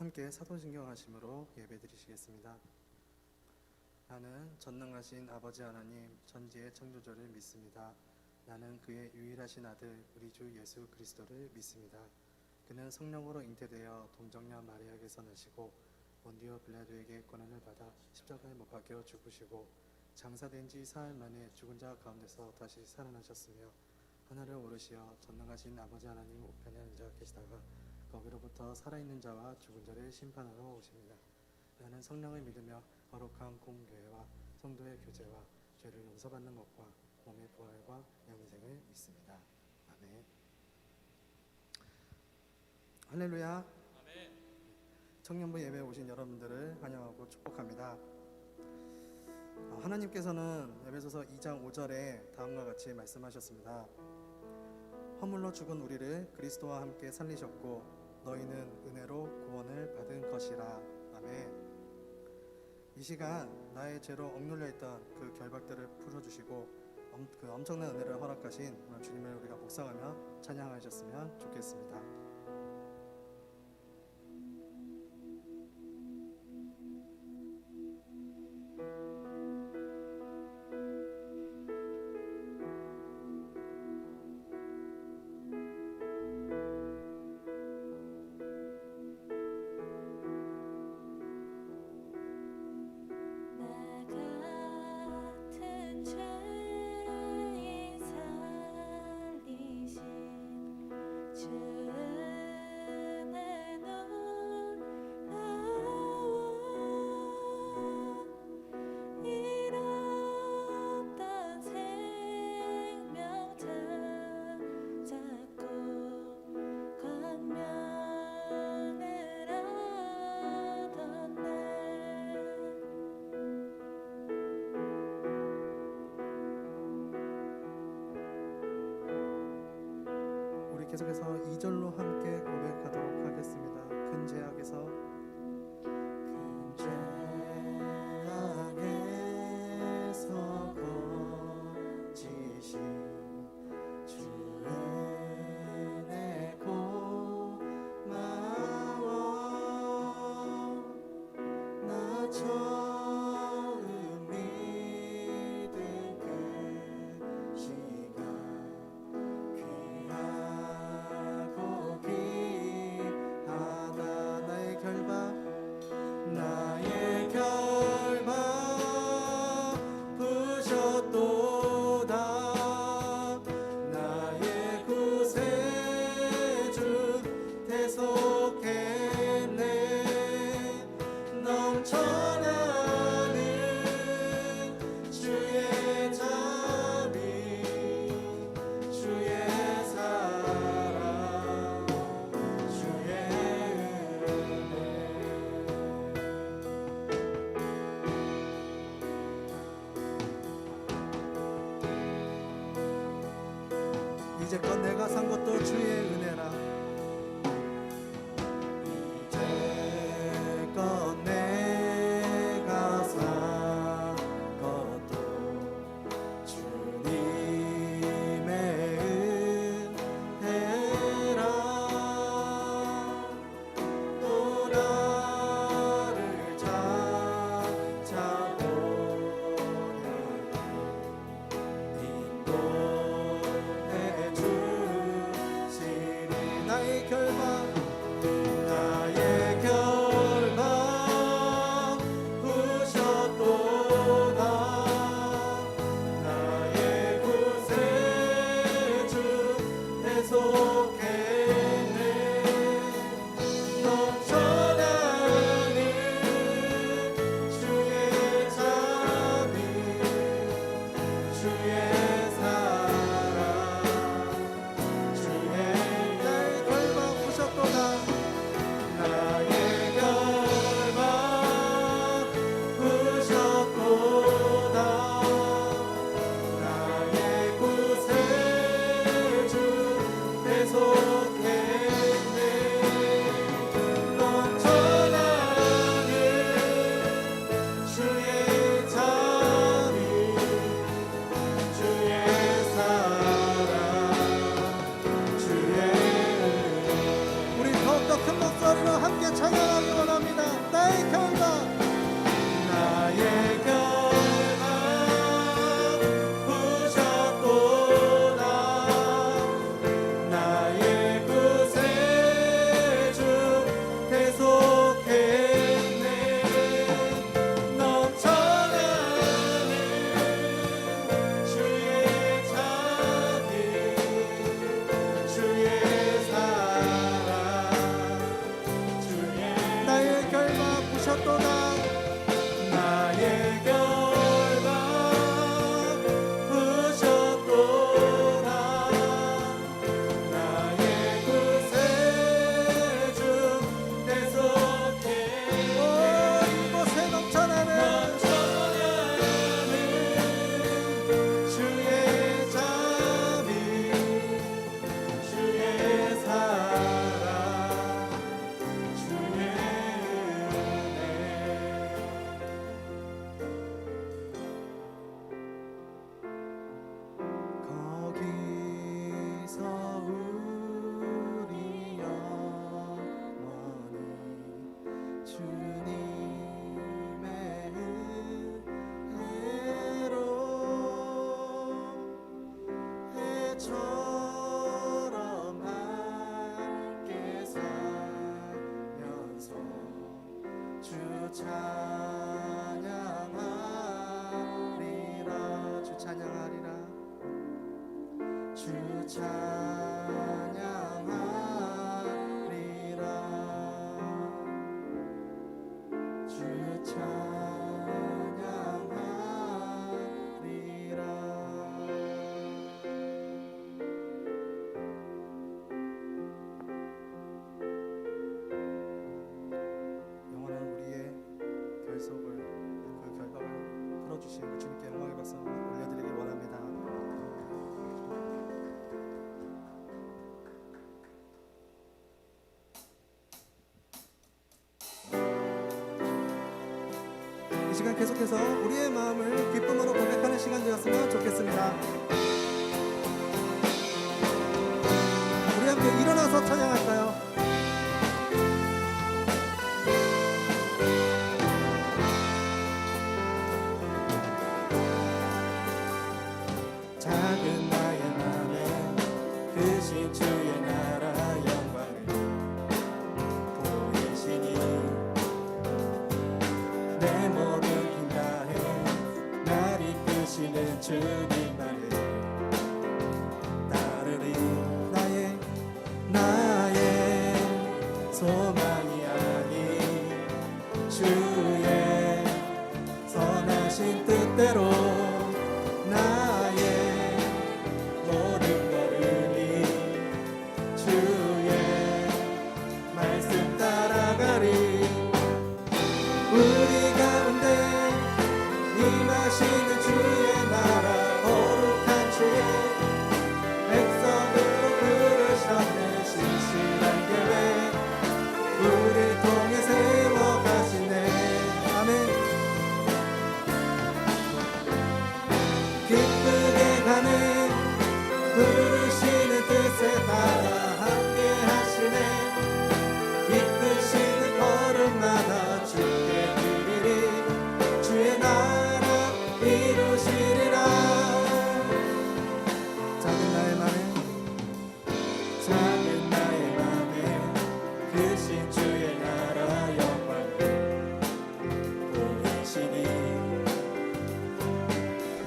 함께 사도신경 하심으로 예배드리시겠습니다. 나는 전능하신 아버지 하나님 전지의 창조주를 믿습니다. 나는 그의 유일하신 아들 우리 주 예수 그리스도를 믿습니다. 그는 성령으로 잉태되어 동정녀 마리아에게서 나시고 본디오 빌라도에게 고난을 받아 십자가에 못 박혀 죽으시고 장사된 지 사흘 만에 죽은 자 가운데서 다시 살아나셨으며 하늘을 오르시어 전능하신 아버지 하나님 우편에 앉아 계시다가 거기로부터 살아있는 자와 죽은 자를 심판하러 오십니다. 나는 성령을 믿으며 거룩한 공교회와 성도의 교제와 죄를 용서받는 것과 몸의 부활과 영생을 믿습니다. 아멘. 할렐루야. 아멘. 청년부 예배에 오신 여러분들을 환영하고 축복합니다. 하나님께서는 에베소서 2장 5절에 다음과 같이 말씀하셨습니다. 허물로 죽은 우리를 그리스도와 함께 살리셨고 너희는 은혜로 구원을 받은 것이라. 아멘. 이 시간 나의 죄로 억눌려 있던 그 결박들을 풀어주시고 그 엄청난 은혜를 허락하신 오늘 주님을 우리가 묵상하며 찬양하셨으면 좋겠습니다. 계속해서 2절로 함께 고백하도록 하겠습니다. 큰 죄악에서 거지신 주 은혜 고마워. 나 처음 믿은 그 시간 나의 결박 부셨도다. 나의 구세주 대속했네. 넘쳐나는 주의 자비 주의 사랑 주의 이제껏 내가 산 것도 주의 은혜라. 이제껏 내가 산 것도 주님의 은혜라. 또 나를 찾아오냐 나의 결박 부셨도다. 나의 구세주 대속했네. 넘쳐나는 주의 자비 주의 사랑 주의 나의 결박 부셨도다. 나의 구세주 대속했네. 넘쳐나는 주의 자비 주의 사랑 주의 우리 더욱더 큰 목소리로 함께 찬양하며 이 시간 계속해서 우리의 마음을 기쁨으로 고백하는 시간 되었으면 좋겠습니다. 우리 함께 일어나서 찬양할까요? 작은 나의 맘에 크신 주의 나라 영광을 보이시니 내 모든 힘 다해 날 이끄시는 주님만을 따르리. 나의 소망이 아닌 주의 선하신 뜻대로 나의 모든 걸음이 주의 말씀 따라가리. 우리 가운데 임하시는 주의 나라 거룩한 주의 백성으로 부르셨네. 신실한 계획 우리 통해 세워가시네. 아멘. 기쁘게 가네. 부르시는 뜻에 따라 함께 하시네. 이끄시는 걸음마다 주께 드리리. 주의 나라 이루시리라. 작은 나의 맘에 작은 나의 맘에 크신 주의 나라 영광을 보이시니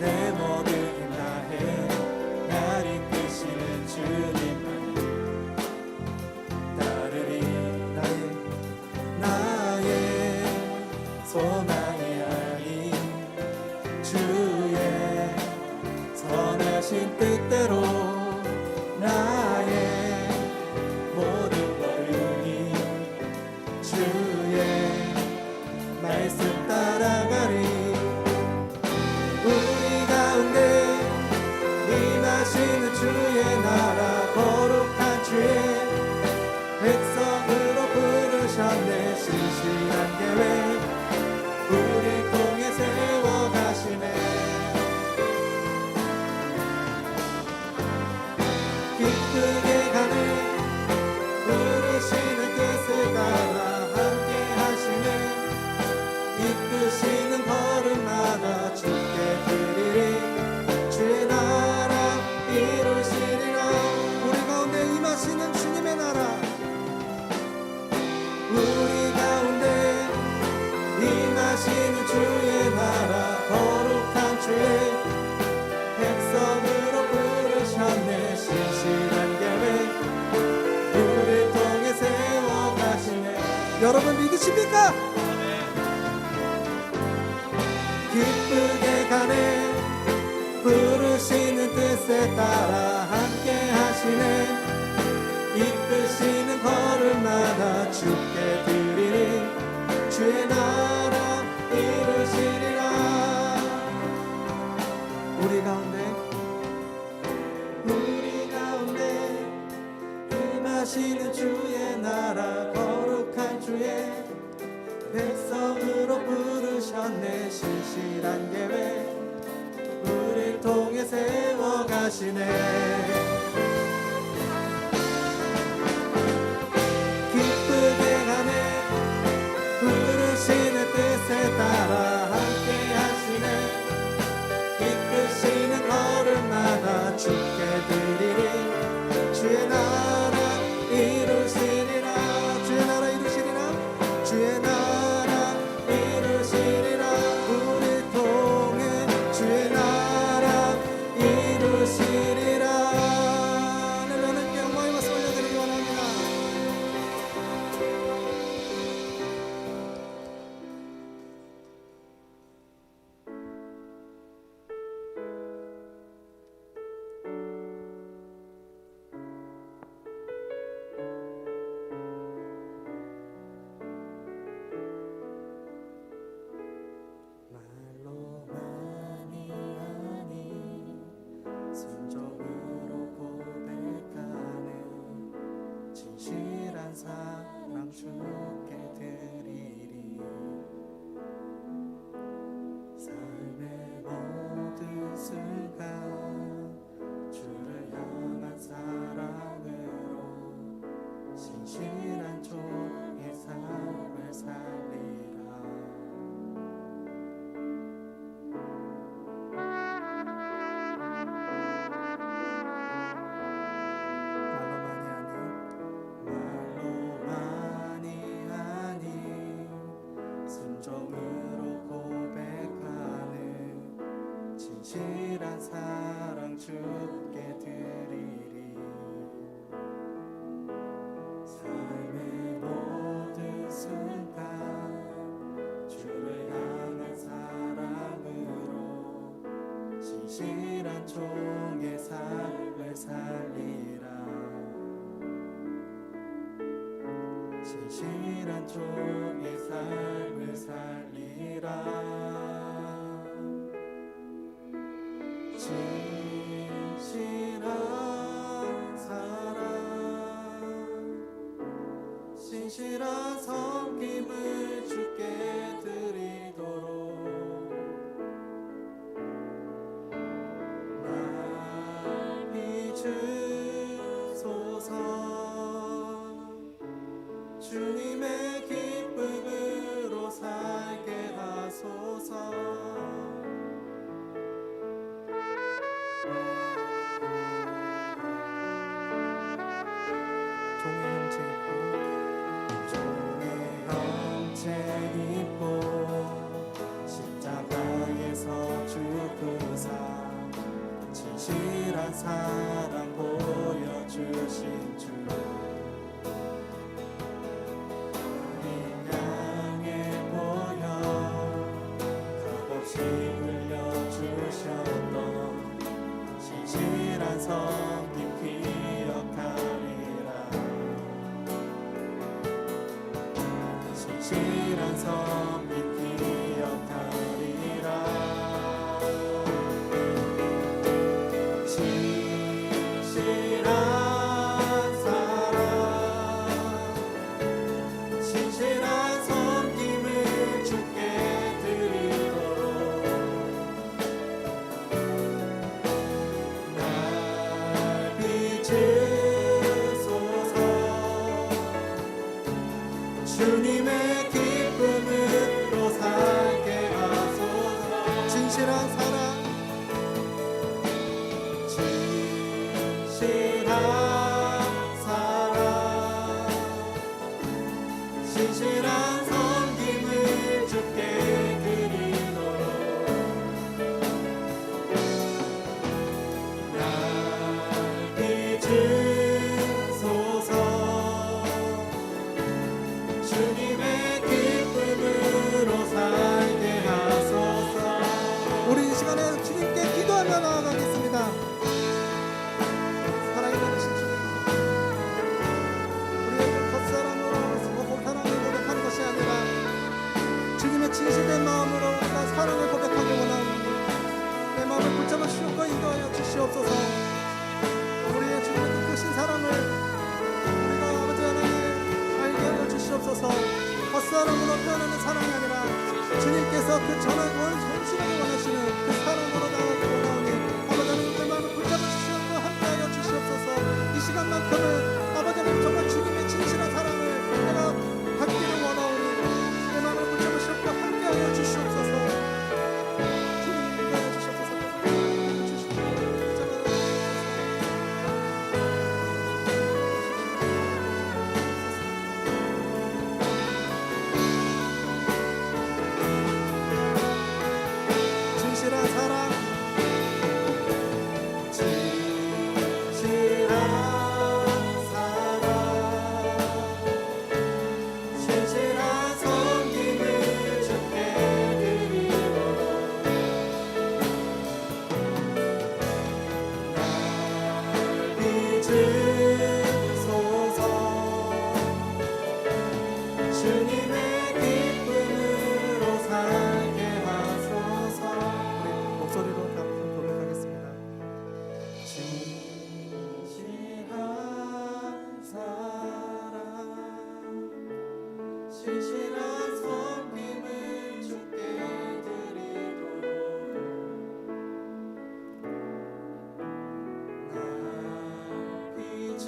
내 모든 힘 다해 날 이끄시는 주님만을 따르리. 나의 소망이 아닌 주의 선하신 뜻대로 나의 모든 걸음이 주의 말씀 따라가리. 우리 가운데 임하시는 주의 나라 거룩한 주의 백성으로 부르셨네. 신실한 계획 우리 통해 세워가시네. 기쁘게 가네. 부르시는 뜻을 따라 함께 하시네. 여러분 믿으십니까? 기쁘게 가네 부르시는 뜻에 따라 함께 하시네 이끄시는 걸음마다 주께 드리는 주의 나라 이루시리라 우리 가운데 임하시는 주의 나라 거룩한 주의 백성으로 부르셨네 신실한 계획 우릴 통해 세워가시네 기쁘게 가네 부르시는 뜻에 따라 함께 하시네 이끄시는 걸음마다 주께 드리리 주의 나라 이루시리라 주의 나라 이루시리라 주의 나라 이루시리라 우리 통해 주의 나라 이루시리라 하나님께 영광의 말씀 올려드리기 원합니다. 말로만이 아닌 순종으로 고백하는 진실한 사랑 주께 드리리 삶의 모든 순간 주를 향한 사랑으로 신실한 종의 삶을 살리라 말로만이 아닌 순종으로 고백하는 진실한 사랑 주께 드리리 삶의 모든 순간 주를 향한 사랑으로 신실한 종의 삶을 살리라 신실한 종의 삶을 살리라 진실한 사랑 신실한 섬김을 주께 드리도록 날 비추소서 주님의 기쁨으로 살게 하소서 종의 형체 입고 십자가에서 죽으사 진실한 사랑 보여주신 주 향해 보여 값없이 흘려주셨던 신실한 섬김 기억하리라 신실한 섬김 기억하리라 진실한 사랑 신실한 섬김을 주께 드리도록 날 비추소서 주님의 기쁨으로 살게 하소서 진실한 사랑 진실한 사랑 진실한 섬김을 주께 드리도록 날 비추소서 주님 사랑을 고백하기 원하오니 내 마음을 붙잡아 주시옵고 인도하여 주시옵소서. 우리의 주님의 그 크신 사랑을 우리가 아버지 하나님 알게 하여 주시옵소서. 헛사랑으로 표현하는 사랑이 아니라 주님께서 그 전하고 전심하게 원하시는 그 사랑으로 나아가기 원하오니 아버지 하나님 내 마음을 붙잡아 주시옵고 함께하여 주시옵소서. 이 시간만큼은 아버지 하나님 정말 주님의 진실한 사랑을 내가 받기를 원하오니 내 마음을 붙잡아 주시옵고 함께하여 주시옵소서. 주님 인도하여 주시옵소서. 진실한 사랑, 진실한 사랑, 진실한 섬김을 주께 드리도록 날 빚으소서. 주님의 기쁨으로 살게 하소서. 우리 목소리로 다 고백하겠습니다. 진실한 사랑, 진실한 섬김을 주께 드리도록 날 빚으소서.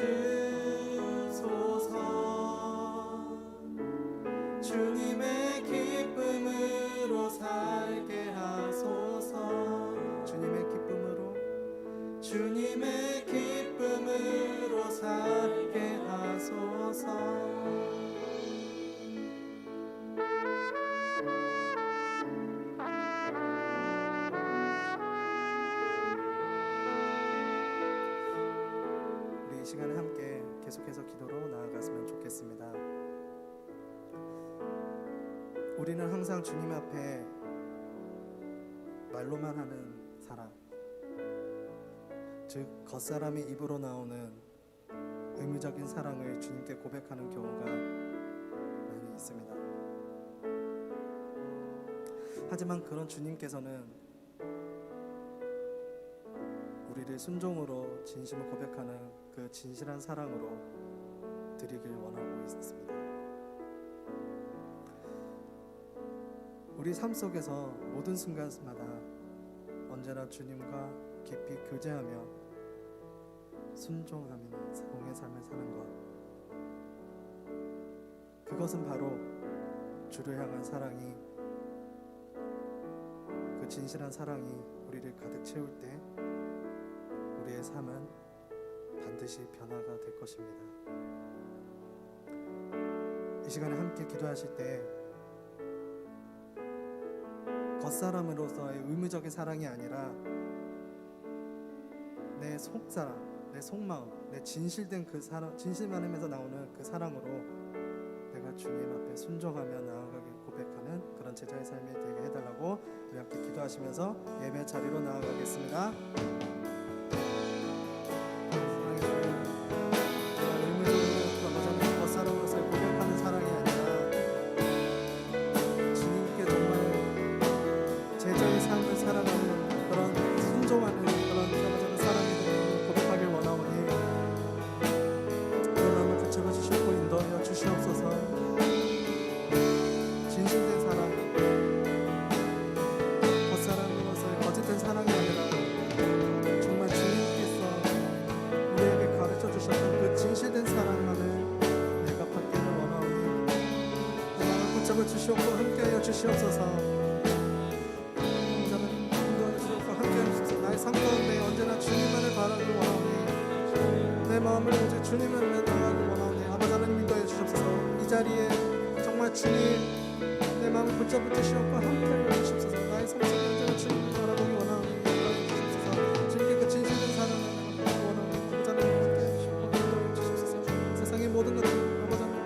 주님의 기쁨으로 살게 하소서. 주님의 기쁨으로 주님의 기쁨으로 살게 하소서. 우리 이 시간에 함께 계속해서 기도로 나아갔으면 좋겠습니다. 우리는 항상 주님 앞에 말로만 하는 사랑, 즉 겉사람의 입으로 나오는 의무적인 사랑을 주님께 고백하는 경우가 많이 있습니다. 하지만 그런 주님께서는 우리를 순종으로 진심을 고백하는 그 진실한 사랑으로 드리길 원하고 있습니다. 우리 삶 속에서 모든 순간마다 언제나 주님과 깊이 교제하며 순종하며 공의 삶을 사는 것, 그것은 바로 주를 향한 사랑이, 그 진실한 사랑이 우리를 가득 채울 때 우리의 삶은 반드시 변화가 될 것입니다. 이 시간에 함께 기도하실 때 겉사람으로서의 의무적인 사랑이 아니라 내 속사랑, 내 속마음, 내 진실된 그 사랑, 진실만음에서 나오는 그 사랑으로 내가 주님 앞에 순종하며 나아가길 고백하는 그런 제자의 삶이 되게 해달라고 우리 함께 기도하시면서 예배 자리로 나아가겠습니다. 주시옵고 함께하여 주시옵소서. 인도하여 주시옵고 함께하여 주시옵소서. 나의 삶 가운데 언제나 주님만을 바라길 원하오니 내 마음을 오직 주님을 나아가길 원하오니 아버지 하나님 인도하여 주시옵소서. 이 자리에 정말 주님 내 마음을 붙잡아 주시옵고 함께하여 주시옵소서. 나의 삶 속에 언제나 주님을 바라보기 원하오니 인도하여 주시옵소서. 주님께 그 진실된 사랑을 나아가기 원하오니 아버지 하나님 함께하여 주시옵고 인도하여 주시옵소서. 세상의 모든 것들 아버지 하나님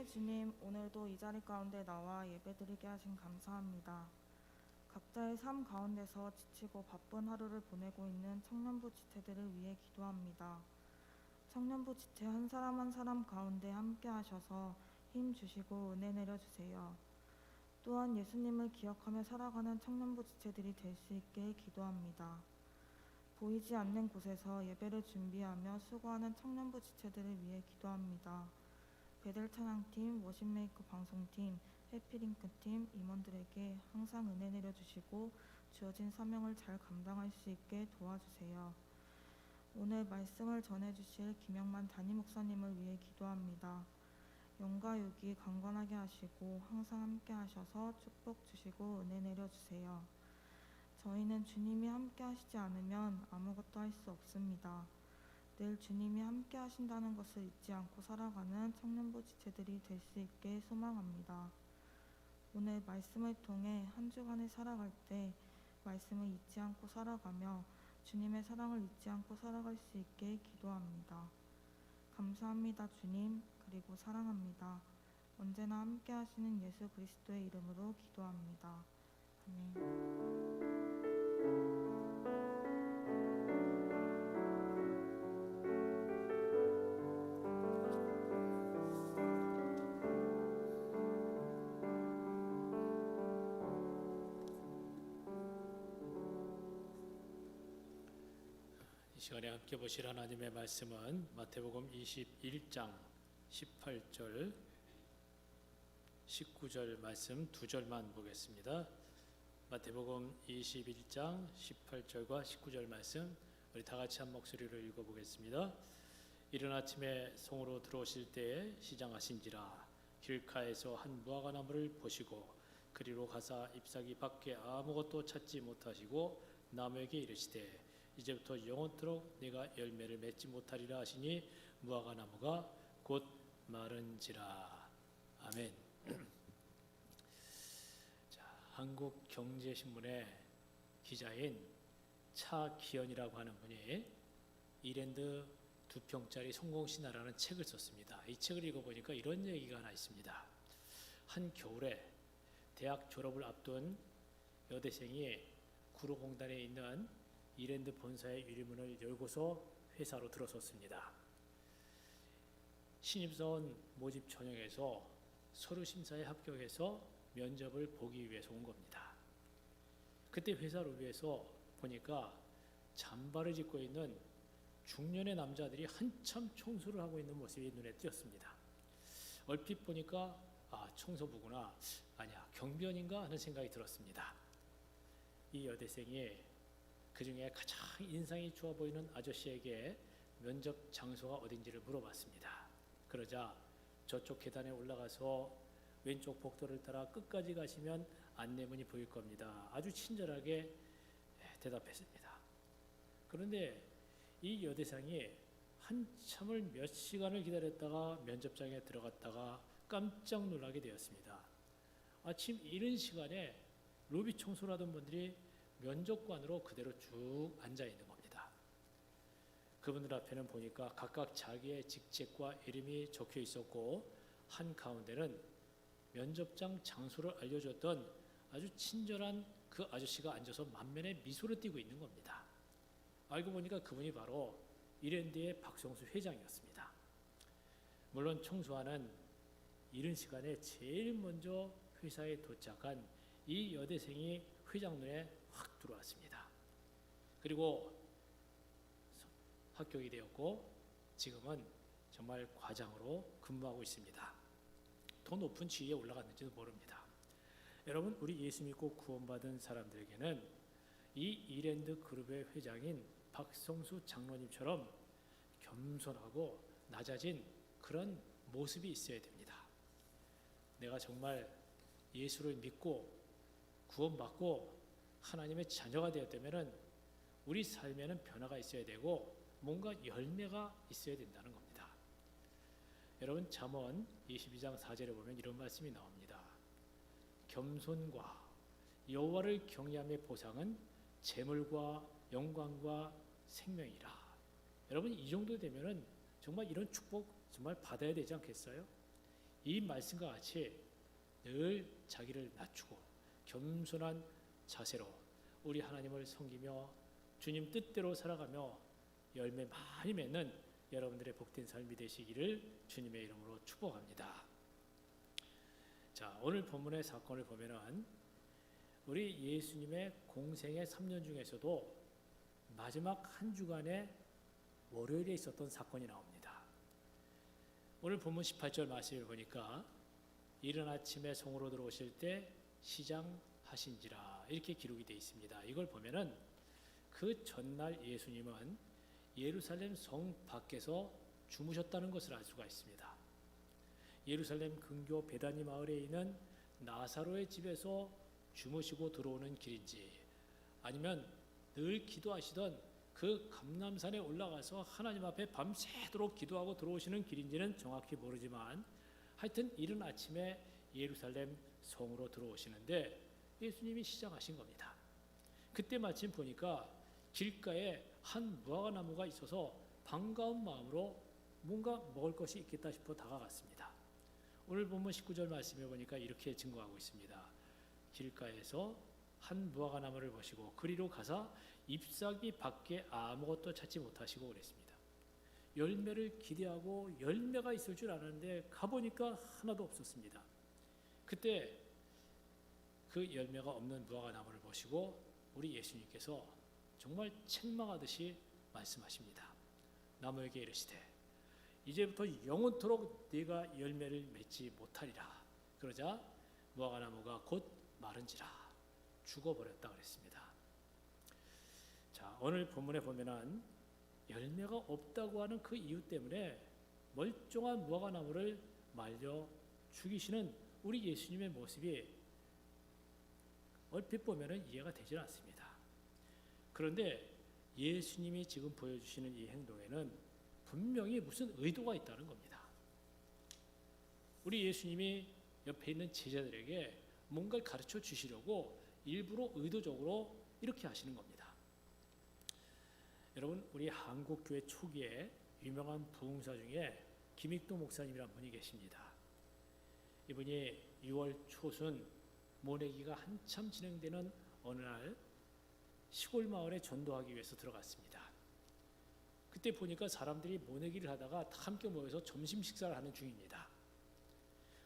사랑의 주님, 오늘도 이 자리 가운데 나와 예배드리게 하신 감사합니다. 각자의 삶 가운데서 지치고 바쁜 하루를 보내고 있는 청년부 지체들을 위해 기도합니다. 청년부 지체 한 사람 한 사람 가운데 함께 하셔서 힘 주시고 은혜 내려주세요. 또한 예수님을 기억하며 살아가는 청년부 지체들이 될 수 있게 기도합니다. 보이지 않는 곳에서 예배를 준비하며 수고하는 청년부 지체들을 위해 기도합니다. 베델 찬양팀, 워십메이커 방송팀, 해피링크팀 임원들에게 항상 은혜 내려주시고 주어진 사명을 잘 감당할 수 있게 도와주세요. 오늘 말씀을 전해주실 김영만 담임 목사님을 위해 기도합니다. 영과 육이 강건하게 하시고 항상 함께 하셔서 축복 주시고 은혜 내려주세요. 저희는 주님이 함께 하시지 않으면 아무것도 할 수 없습니다. 늘 주님이 함께 하신다는 것을 잊지 않고 살아가는 청년부 지체들이 될 수 있게 소망합니다. 오늘 말씀을 통해 한 주간을 살아갈 때 말씀을 잊지 않고 살아가며 주님의 사랑을 잊지 않고 살아갈 수 있게 기도합니다. 감사합니다, 주님. 그리고 사랑합니다. 언제나 함께 하시는 예수 그리스도의 이름으로 기도합니다. 아멘. 이 시간에 함께 보실 하나님의 말씀은 마태복음 21장 18절 19절 말씀 두 절만 보겠습니다. 마태복음 21장 18절과 19절 말씀 우리 다 같이 한 목소리로 읽어보겠습니다. 이른 아침에 성으로 들어오실 때에 시장하신지라 길가에서 한 무화과나무를 보시고 그리로 가사 잎사귀 밖에 아무것도 찾지 못하시고 나무에게 이르시되 이제부터 영원토록 네가 열매를 맺지 못하리라 하시니 무화과나무가 곧 마른지라. 아멘. 자, 한국경제신문의 기자인 차기현이라고 하는 분이 이랜드 2평짜리 성공신화라는 책을 썼습니다. 이 책을 읽어보니까 이런 얘기가 하나 있습니다. 한 겨울에 대학 졸업을 앞둔 여대생이 구로공단에 있는 이랜드 본사의 유리문을 열고서 회사로 들어섰습니다. 신입사원 모집 전형에서 서류 심사에 합격해서 면접을 보기 위해서 온 겁니다. 그때 회사 로비에서 보니까 잠바를 입고 있는 중년의 남자들이 한참 청소를 하고 있는 모습이 눈에 띄었습니다. 얼핏 보니까 청소부구나, 아니야 경비원인가 하는 생각이 들었습니다. 이 여대생이 그 중에 가장 인상이 좋아 보이는 아저씨에게 면접 장소가 어딘지를 물어봤습니다. 그러자 저쪽 계단에 올라가서 왼쪽 복도를 따라 끝까지 가시면 안내문이 보일 겁니다. 아주 친절하게 대답했습니다. 그런데 이 여대생이 한참을 몇 시간을 기다렸다가 면접장에 들어갔다가 깜짝 놀라게 되었습니다. 아침 이른 시간에 로비 청소를 하던 분들이 면접관으로 그대로 쭉 앉아 있는 겁니다. 그분들 앞에는 보니까 각각 자기의 직책과 이름이 적혀 있었고 한 가운데는 면접장 장소를 알려줬던 아주 친절한 그 아저씨가 앉아서 만면에 미소를 띠고 있는 겁니다. 알고 보니까 그분이 바로 이랜드의 박성수 회장이었습니다. 물론 청소하는 이른 시간에 제일 먼저 회사에 도착한 이 여대생이 회장 눈에 확 들어왔습니다. 그리고 합격이 되었고 지금은 정말 과장으로 근무하고 있습니다. 더 높은 지위에 올라갔는지도 모릅니다. 여러분, 우리 예수 믿고 구원받은 사람들에게는 이 이랜드 그룹의 회장인 박성수 장로님처럼 겸손하고 낮아진 그런 모습이 있어야 됩니다. 내가 정말 예수를 믿고 구원받고 하나님의 자녀가 되었다면 우리 삶에는 변화가 있어야 되고 뭔가 열매가 있어야 된다는 겁니다. 여러분, 잠언 22장 4절에 보면 이런 말씀이 나옵니다. 겸손과 여호와를 경외함의 보상은 재물과 영광과 생명이라. 여러분, 이 정도 되면은 정말 이런 축복 정말 받아야 되지 않겠어요? 이 말씀과 같이 늘 자기를 낮추고 겸손한 자세로 우리 하나님을 섬기며 주님 뜻대로 살아가며 열매 많이 맺는 여러분들의 복된 삶이 되시기를 주님의 이름으로 축복합니다. 자, 오늘 본문의 사건을 보면은 우리 예수님의 공생의 3년 중에서도 마지막 한 주간의 월요일에 있었던 사건이 나옵니다. 오늘 본문 18절 말씀을 보니까 이른 아침에 성으로 들어오실 때 시장하신지라 이렇게 기록이 되어 있습니다. 이걸 보면은 그 전날 예수님은 예루살렘 성 밖에서 주무셨다는 것을 알 수가 있습니다. 예루살렘 근교 베다니 마을에 있는 나사로의 집에서 주무시고 들어오는 길인지 아니면 늘 기도하시던 그 감람산에 올라가서 하나님 앞에 밤새도록 기도하고 들어오시는 길인지는 정확히 모르지만 하여튼 이른 아침에 예루살렘 성으로 들어오시는데 예수님이 시장하신 겁니다. 그때 마침 보니까 길가에 한 무화과나무가 있어서 반가운 마음으로 뭔가 먹을 것이 있겠다 싶어 다가갔습니다. 오늘 본문 19절 말씀에 보니까 이렇게 증거하고 있습니다. 길가에서 한 무화과나무를 보시고 그리로 가사 잎사귀 밖에 아무것도 찾지 못하시고 그랬습니다. 열매를 기대하고 열매가 있을 줄 알았는데 가보니까 하나도 없었습니다. 그때 그 열매가 없는 무화과나무를 보시고 우리 예수님께서 정말 책망하듯이 말씀하십니다. 나무에게 이르시되 이제부터 영원토록 네가 열매를 맺지 못하리라. 그러자 무화과나무가 곧 마른지라 죽어버렸다 그랬습니다. 자, 오늘 본문에 보면은 열매가 없다고 하는 그 이유 때문에 멀쩡한 무화과나무를 말려 죽이시는 우리 예수님의 모습이 얼핏 보면은 이해가 되지 않습니다. 그런데 예수님이 지금 보여주시는 이 행동에는 분명히 무슨 의도가 있다는 겁니다. 우리 예수님이 옆에 있는 제자들에게 뭔가를 가르쳐 주시려고 일부러 의도적으로 이렇게 하시는 겁니다. 여러분, 우리 한국교회 초기에 유명한 부흥사 중에 김익도 목사님이라는 분이 계십니다. 이분이 6월 초순 모내기가 한참 진행되는 어느 날 시골 마을에 전도하기 위해서 들어갔습니다. 그때 보니까 사람들이 모내기를 하다가 다 함께 모여서 점심 식사를 하는 중입니다.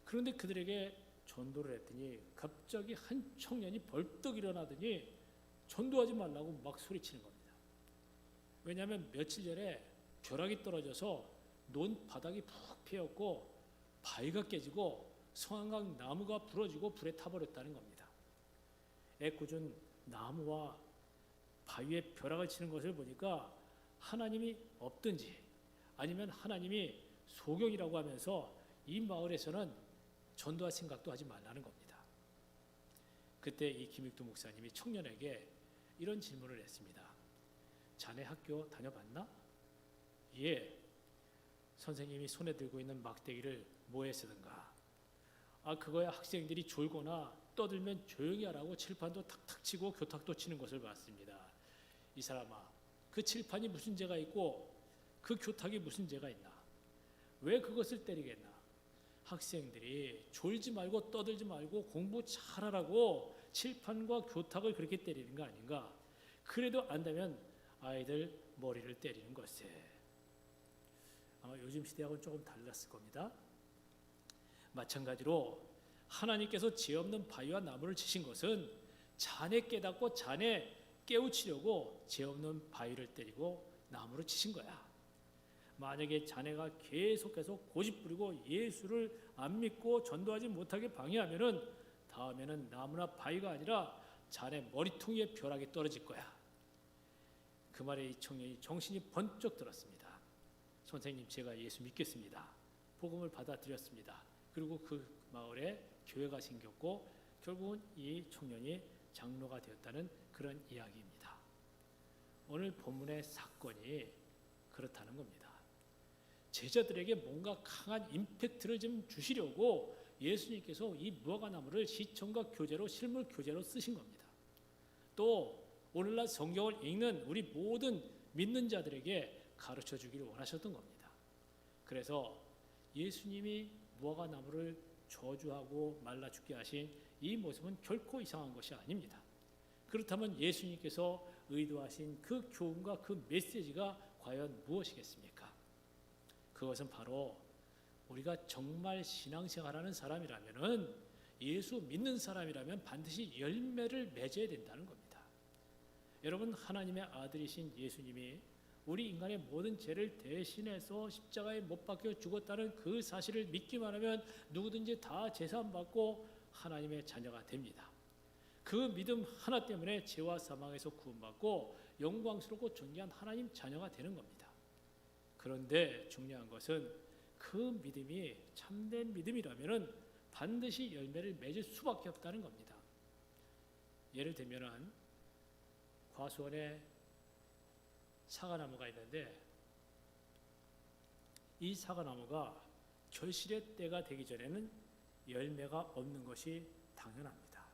그런데 그들에게 전도를 했더니 갑자기 한 청년이 벌떡 일어나더니 전도하지 말라고 막 소리치는 겁니다. 왜냐하면 며칠 전에 벼락이 떨어져서 논 바닥이 푹 패였고 바위가 깨지고 성황강 나무가 부러지고 불에 타버렸다는 겁니다. 애꿎은 나무와 바위에 벼락을 치는 것을 보니까 하나님이 없든지 아니면 하나님이 소경이라고 하면서 이 마을에서는 전도할 생각도 하지 말라는 겁니다. 그때 이 김익도 목사님이 청년에게 이런 질문을 했습니다. 자네 학교 다녀봤나? 예. 선생님이 손에 들고 있는 막대기를 뭐에 쓰든가? 그거야 학생들이 졸거나 떠들면 조용히 하라고 칠판도 탁탁 치고 교탁도 치는 것을 봤습니다. 이 사람아, 그 칠판이 무슨 죄가 있고 그 교탁이 무슨 죄가 있나? 왜 그것을 때리겠나? 학생들이 졸지 말고 떠들지 말고 공부 잘하라고 칠판과 교탁을 그렇게 때리는 거 아닌가? 그래도 안다면 아이들 머리를 때리는 것에. 아마 요즘 시대하고는 조금 달랐을 겁니다. 마찬가지로 하나님께서 죄 없는 바위와 나무를 치신 것은 자네 깨닫고 자네 깨우치려고 죄 없는 바위를 때리고 나무를 치신 거야. 만약에 자네가 계속해서 고집부리고 예수를 안 믿고 전도하지 못하게 방해하면은 다음에는 나무나 바위가 아니라 자네 머리통에 벼락이 떨어질 거야. 그 말에 이 청년이 정신이 번쩍 들었습니다. 선생님, 제가 예수 믿겠습니다. 복음을 받아들였습니다. 그리고 그 마을에 교회가 생겼고 결국은 이 청년이 장로가 되었다는 그런 이야기입니다. 오늘 본문의 사건이 그렇다는 겁니다. 제자들에게 뭔가 강한 임팩트를 좀 주시려고 예수님께서 이 무화과나무를 시청과 교재로 실물 교재로 쓰신 겁니다. 또 오늘날 성경을 읽는 우리 모든 믿는 자들에게 가르쳐 주기를 원하셨던 겁니다. 그래서 예수님이 무화과 나무를 저주하고 말라 죽게 하신 이 모습은 결코 이상한 것이 아닙니다. 그렇다면 예수님께서 의도하신 그 교훈과 그 메시지가 과연 무엇이겠습니까? 그것은 바로 우리가 정말 신앙생활하는 사람이라면은, 예수 믿는 사람이라면 반드시 열매를 맺어야 된다는 겁니다. 여러분, 하나님의 아들이신 예수님이 우리 인간의 모든 죄를 대신해서 십자가에 못 박혀 죽었다는 그 사실을 믿기만 하면 누구든지 다 제사함받고 하나님의 자녀가 됩니다. 그 믿음 하나 때문에 죄와 사망에서 구원받고 영광스럽고 존귀한 하나님 자녀가 되는 겁니다. 그런데 중요한 것은 그 믿음이 참된 믿음이라면 반드시 열매를 맺을 수밖에 없다는 겁니다. 예를 들면 과수원에 사과나무가 있는데, 이 사과나무가 결실의 때가 되기 전에는 열매가 없는 것이 당연합니다.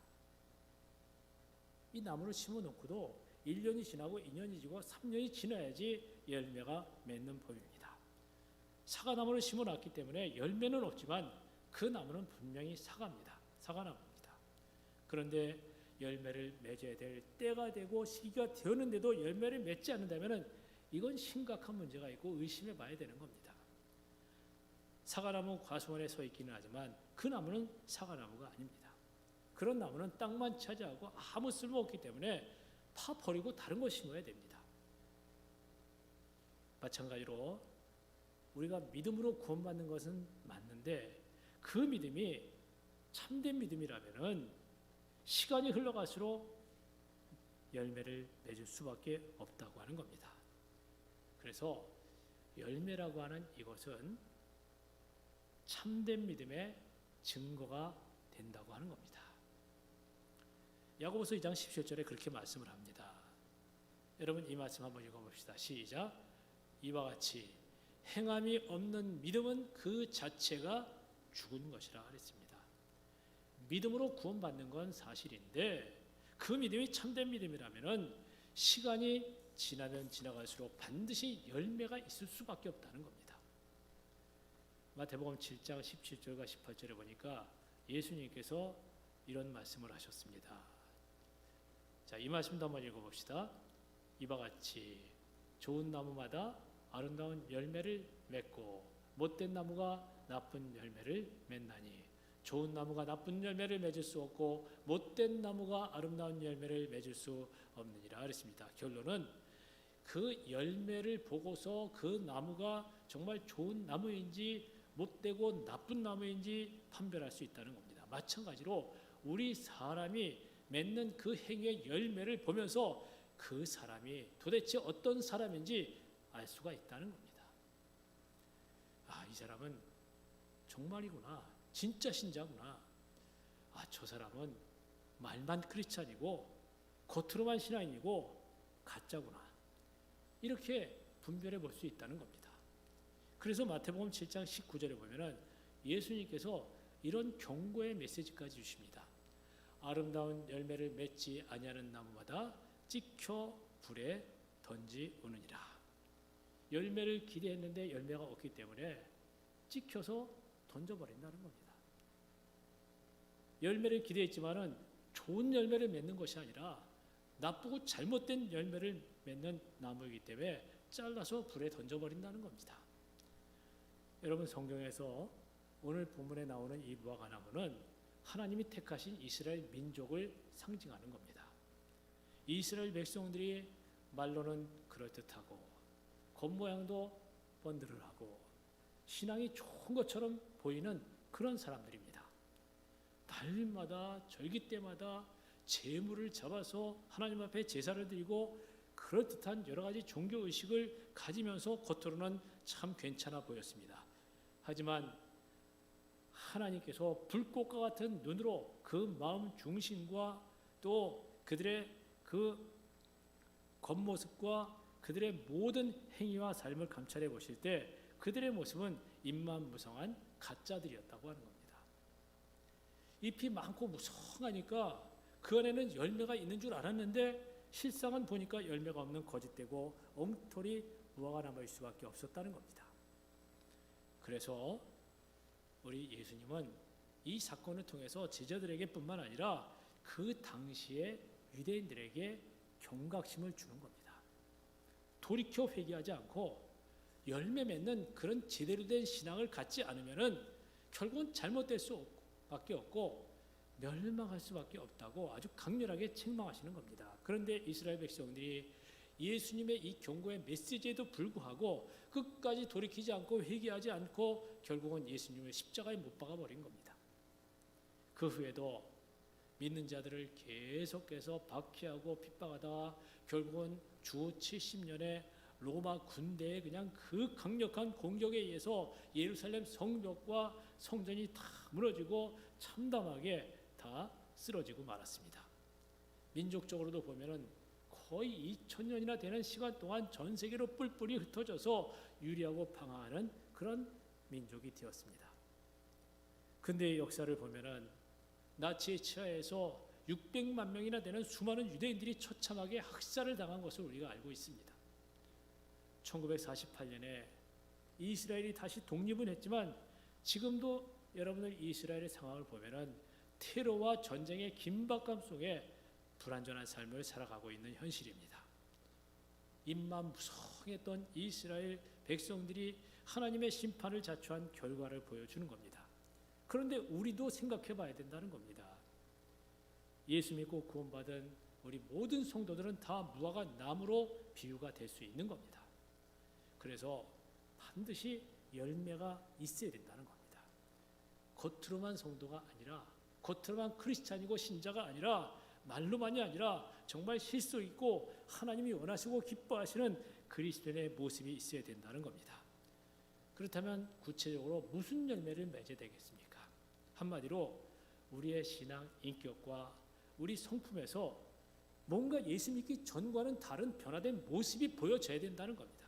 이 나무를 심어놓고도 1년이 지나고 2년이 지나고 3년이 지나야지 열매가 맺는 법입니다. 사과나무를 심어놨기 때문에 열매는 없지만 그 나무는 분명히 사과나무입니다. 그런데 열매를 맺어야 될 때가 되고 시기가 되었는데도 열매를 맺지 않는다면 이건 심각한 문제가 있고 의심해 봐야 되는 겁니다. 사과나무 과수원에 서 있기는 하지만 그 나무는 사과나무가 아닙니다. 그런 나무는 땅만 차지하고 아무 쓸모 없기 때문에 파 버리고 다른 거 심어야 됩니다. 마찬가지로 우리가 믿음으로 구원받는 것은 맞는데, 그 믿음이 참된 믿음이라면은 시간이 흘러갈수록 열매를 맺을 수밖에 없다고 하는 겁니다. 그래서 열매라고 하는 이것은 참된 믿음의 증거가 된다고 하는 겁니다. 야고보서 2장 17절에 그렇게 말씀을 합니다. 여러분, 이 말씀 한번 읽어봅시다. 시작. 이와 같이 행함이 없는 믿음은 그 자체가 죽은 것이라 그랬습니다. 믿음으로 구원받는 건 사실인데, 그 믿음이 참된 믿음이라면 시간이 지나면 지나갈수록 반드시 열매가 있을 수밖에 없다는 겁니다. 마태복음 7장 17절과 18절에 보니까 예수님께서 이런 말씀을 하셨습니다. 자, 이 말씀도 한번 읽어봅시다. 이와 같이 좋은 나무마다 아름다운 열매를 맺고 못된 나무가 나쁜 열매를 맺나니, 좋은 나무가 나쁜 열매를 맺을 수 없고 못된 나무가 아름다운 열매를 맺을 수 없느니라 그랬습니다. 결론은 그 열매를 보고서 그 나무가 정말 좋은 나무인지 못되고 나쁜 나무인지 판별할 수 있다는 겁니다. 마찬가지로 우리 사람이 맺는 그 행위의 열매를 보면서 그 사람이 도대체 어떤 사람인지 알 수가 있다는 겁니다. 아, 이 사람은 정말이구나, 진짜 신자구나. 아, 저 사람은 말만 크리스찬이고 겉으로만 신앙인이고 가짜구나. 이렇게 분별해 볼 수 있다는 겁니다. 그래서 마태복음 7장 19절에 보면은 예수님께서 이런 경고의 메시지까지 주십니다. 아름다운 열매를 맺지 아니하는 나무마다 찍혀 불에 던지우느니라. 열매를 기대했는데 열매가 없기 때문에 찍혀서 던져버린다는 겁니다. 열매를 기대했지만은 좋은 열매를 맺는 것이 아니라 나쁘고 잘못된 열매를 맺는 나무이기 때문에 잘라서 불에 던져버린다는 겁니다. 여러분, 성경에서 오늘 본문에 나오는 이 무화과 나무는 하나님이 택하신 이스라엘 민족을 상징하는 겁니다. 이스라엘 백성들이 말로는 그럴듯하고 겉모양도 번드르하고 신앙이 좋은 것처럼 보이는 그런 사람들입니다. 달마다 절기 때마다 제물을 잡아서 하나님 앞에 제사를 드리고 그럴듯한 여러 가지 종교 의식을 가지면서 겉으로는 참 괜찮아 보였습니다. 하지만 하나님께서 불꽃과 같은 눈으로 그 마음 중심과 또 그들의 그 겉모습과 그들의 모든 행위와 삶을 감찰해 보실 때 그들의 모습은 입만무성한 가짜들이었다고 하는 겁니다. 잎이 많고 무성하니까 그 안에는 열매가 있는 줄 알았는데 실상은 보니까 열매가 없는 거짓되고 엉터리 무화과 나무일 수밖에 없었다는 겁니다. 그래서 우리 예수님은 이 사건을 통해서 제자들에게뿐만 아니라 그 당시에 유대인들에게 경각심을 주는 겁니다. 돌이켜 회개하지 않고 열매 맺는 그런 제대로 된 신앙을 갖지 않으면은 결국은 잘못될 수밖에 없고 멸망할 수밖에 없다고 아주 강렬하게 책망하시는 겁니다. 그런데 이스라엘 백성들이 예수님의 이 경고의 메시지에도 불구하고 끝까지 돌이키지 않고 회개하지 않고 결국은 예수님을 십자가에 못 박아 버린 겁니다. 그 후에도 믿는 자들을 계속해서 박해하고 핍박하다가 결국은 주 70년에 로마 군대의 그냥 그 강력한 공격에 의해서 예루살렘 성벽과 성전이 다 무너지고 참담하게 다 쓰러지고 말았습니다. 민족적으로도 보면은 거의 2000년이나 되는 시간 동안 전 세계로 뿔뿔이 흩어져서 유리하고 방황하는 그런 민족이 되었습니다. 근대의 역사를 보면은 나치의 치하에서 600만 명이나 되는 수많은 유대인들이 처참하게 학살을 당한 것을 우리가 알고 있습니다. 1948년에 이스라엘이 다시 독립은 했지만 지금도 여러분들 이스라엘의 상황을 보면은 테러와 전쟁의 긴박감 속에 불안전한 삶을 살아가고 있는 현실입니다. 입만 무성했던 이스라엘 백성들이 하나님의 심판을 자초한 결과를 보여주는 겁니다. 그런데 우리도 생각해 봐야 된다는 겁니다. 예수 믿고 구원받은 우리 모든 성도들은 다 무화과 나무로 비유가 될 수 있는 겁니다. 그래서 반드시 열매가 있어야 된다는 겁니다. 겉으로만 성도가 아니라 겉으로만 크리스찬이고 신자가 아니라 말로만이 아니라 정말 실속 있고 하나님이 원하시고 기뻐하시는 그리스도인의 모습이 있어야 된다는 겁니다. 그렇다면 구체적으로 무슨 열매를 맺어야 되겠습니까? 한마디로 우리의 신앙 인격과 우리 성품에서 뭔가 예수 믿기 전과는 다른 변화된 모습이 보여져야 된다는 겁니다.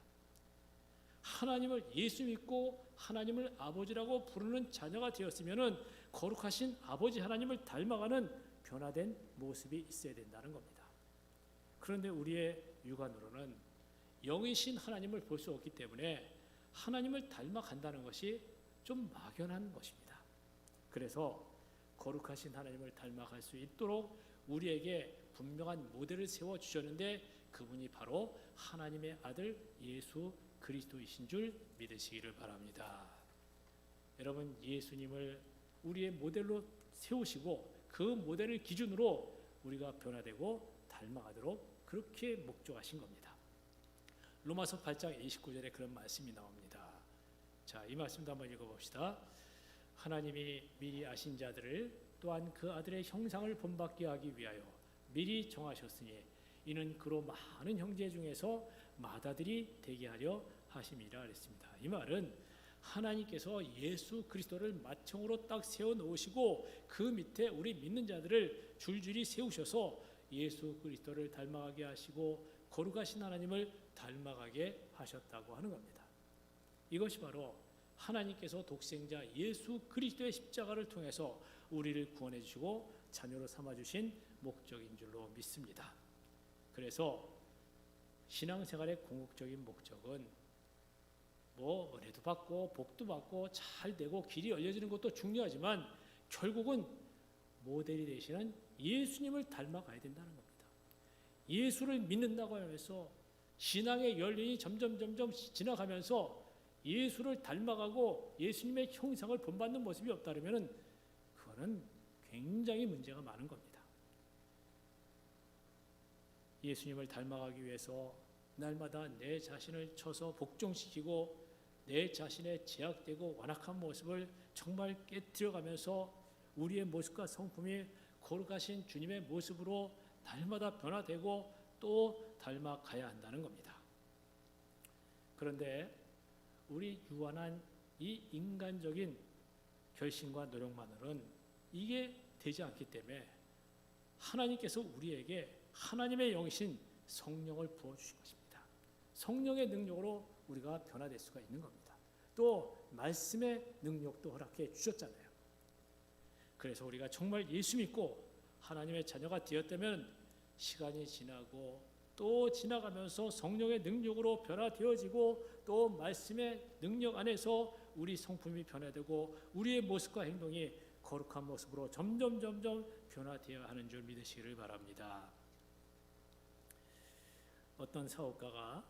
하나님을 예수 믿고 하나님을 아버지라고 부르는 자녀가 되었으면은 거룩하신 아버지 하나님을 닮아가는 변화된 모습이 있어야 된다는 겁니다. 그런데 우리의 육안으로는 영이신 하나님을 볼 수 없기 때문에 하나님을 닮아간다는 것이 좀 막연한 것입니다. 그래서 거룩하신 하나님을 닮아갈 수 있도록 우리에게 분명한 모델을 세워 주셨는데 그분이 바로 하나님의 아들 예수 그리스도이신 줄 믿으시기를 바랍니다. 여러분, 예수님을 우리의 모델로 세우시고 그 모델을 기준으로 우리가 변화되고 닮아가도록 그렇게 목적하신 겁니다. 로마서 8장 29절에 그런 말씀이 나옵니다. 자, 이 말씀도 한번 읽어봅시다. 하나님이 미리 아신 자들을 또한 그 아들의 형상을 본받게 하기 위하여 미리 정하셨으니 이는 그로 많은 형제 중에서 맏아들이 되게 하려 하심이라 그랬습니다. 이 말은 하나님께서 예수 그리스도를 맏형으로 딱 세워놓으시고 그 밑에 우리 믿는 자들을 줄줄이 세우셔서 예수 그리스도를 닮아가게 하시고 거룩하신 하나님을 닮아가게 하셨다고 하는 겁니다. 이것이 바로 하나님께서 독생자 예수 그리스도의 십자가를 통해서 우리를 구원해 주시고 자녀로 삼아주신 목적인 줄로 믿습니다. 그래서 신앙생활의 궁극적인 목적은 뭐 은혜도 받고 복도 받고 잘 되고 길이 열려지는 것도 중요하지만 결국은 모델이 되시는 예수님을 닮아가야 된다는 겁니다. 예수를 믿는다고 하면서 신앙의 연륜이 점점 지나가면서 예수를 닮아가고 예수님의 형상을 본받는 모습이 없다면 그거는 굉장히 문제가 많은 겁니다. 예수님을 닮아가기 위해서 날마다 내 자신을 쳐서 복종시키고 내 자신의 제약되고 완악한 모습을 정말 깨뜨려가면서 우리의 모습과 성품이 거룩하신 주님의 모습으로 날마다 변화되고 또 닮아가야 한다는 겁니다. 그런데 우리 유한한 이 인간적인 결심과 노력만으로는 이게 되지 않기 때문에 하나님께서 우리에게 하나님의 영이신 성령을 부어주신 것입니다. 성령의 능력으로 우리가 변화될 수가 있는 겁니다. 또 말씀의 능력도 허락해 주셨잖아요. 그래서 우리가 정말 예수 믿고 하나님의 자녀가 되었다면 시간이 지나고 또 지나가면서 성령의 능력으로 변화되어지고 또 말씀의 능력 안에서 우리 성품이 변화되고 우리의 모습과 행동이 거룩한 모습으로 점점 변화되어야 하는 줄 믿으시기를 바랍니다. 어떤 사업가가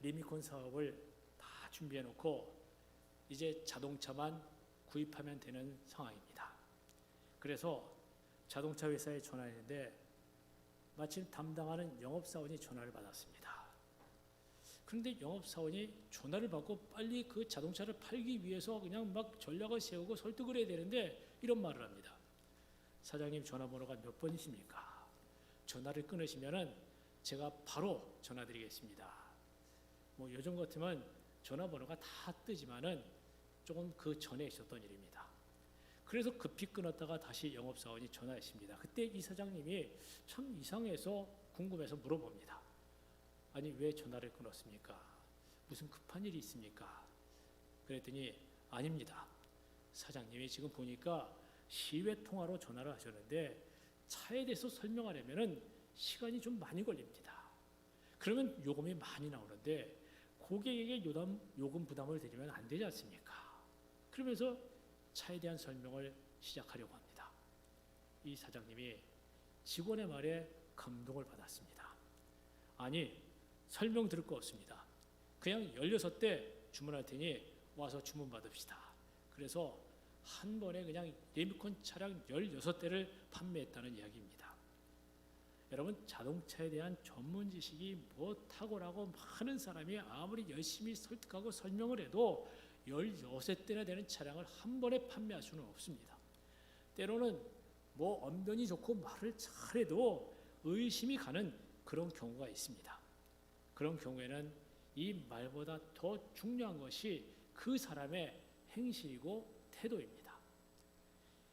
리미콘 사업을 다 준비해 놓고 이제 자동차만 구입하면 되는 상황입니다. 그래서 자동차 회사에 전화했는데 마침 담당하는 영업사원이 전화를 받았습니다. 그런데 영업사원이 전화를 받고 빨리 그 자동차를 팔기 위해서 그냥 막 전략을 세우고 설득을 해야 되는데 이런 말을 합니다. 사장님 전화번호가 몇 번이십니까? 전화를 끊으시면은 제가 바로 전화드리겠습니다. 뭐 요즘 같으면 전화번호가 다 뜨지만은 조금 그 전에 있었던 일입니다. 그래서 급히 끊었다가 다시 영업사원이 전화했습니다. 그때 이 사장님이 참 이상해서 궁금해서 물어봅니다. 아니 왜 전화를 끊었습니까? 무슨 급한 일이 있습니까? 그랬더니 아닙니다. 사장님이 지금 보니까 시외 통화로 전화를 하셨는데 차에 대해서 설명하려면은 시간이 좀 많이 걸립니다. 그러면 요금이 많이 나오는데 고객에게 요금 부담을 드리면 안 되지 않습니까? 그러면서 차에 대한 설명을 시작하려고 합니다. 이 사장님이 직원의 말에 감동을 받았습니다. 아니 설명 들을 거 없습니다. 그냥 16대 주문할 테니 와서 주문 받읍시다. 그래서 한 번에 그냥 리미콘 차량 16대를 판매했다는 이야기입니다. 여러분 자동차에 대한 전문 지식이 뭐 탁월하고 많은 사람이 아무리 열심히 설득하고 설명을 해도 16대나 되는 차량을 한 번에 판매할 수는 없습니다. 때로는 뭐 언변이 좋고 말을 잘해도 의심이 가는 그런 경우가 있습니다. 그런 경우에는 이 말보다 더 중요한 것이 그 사람의 행실이고 태도입니다.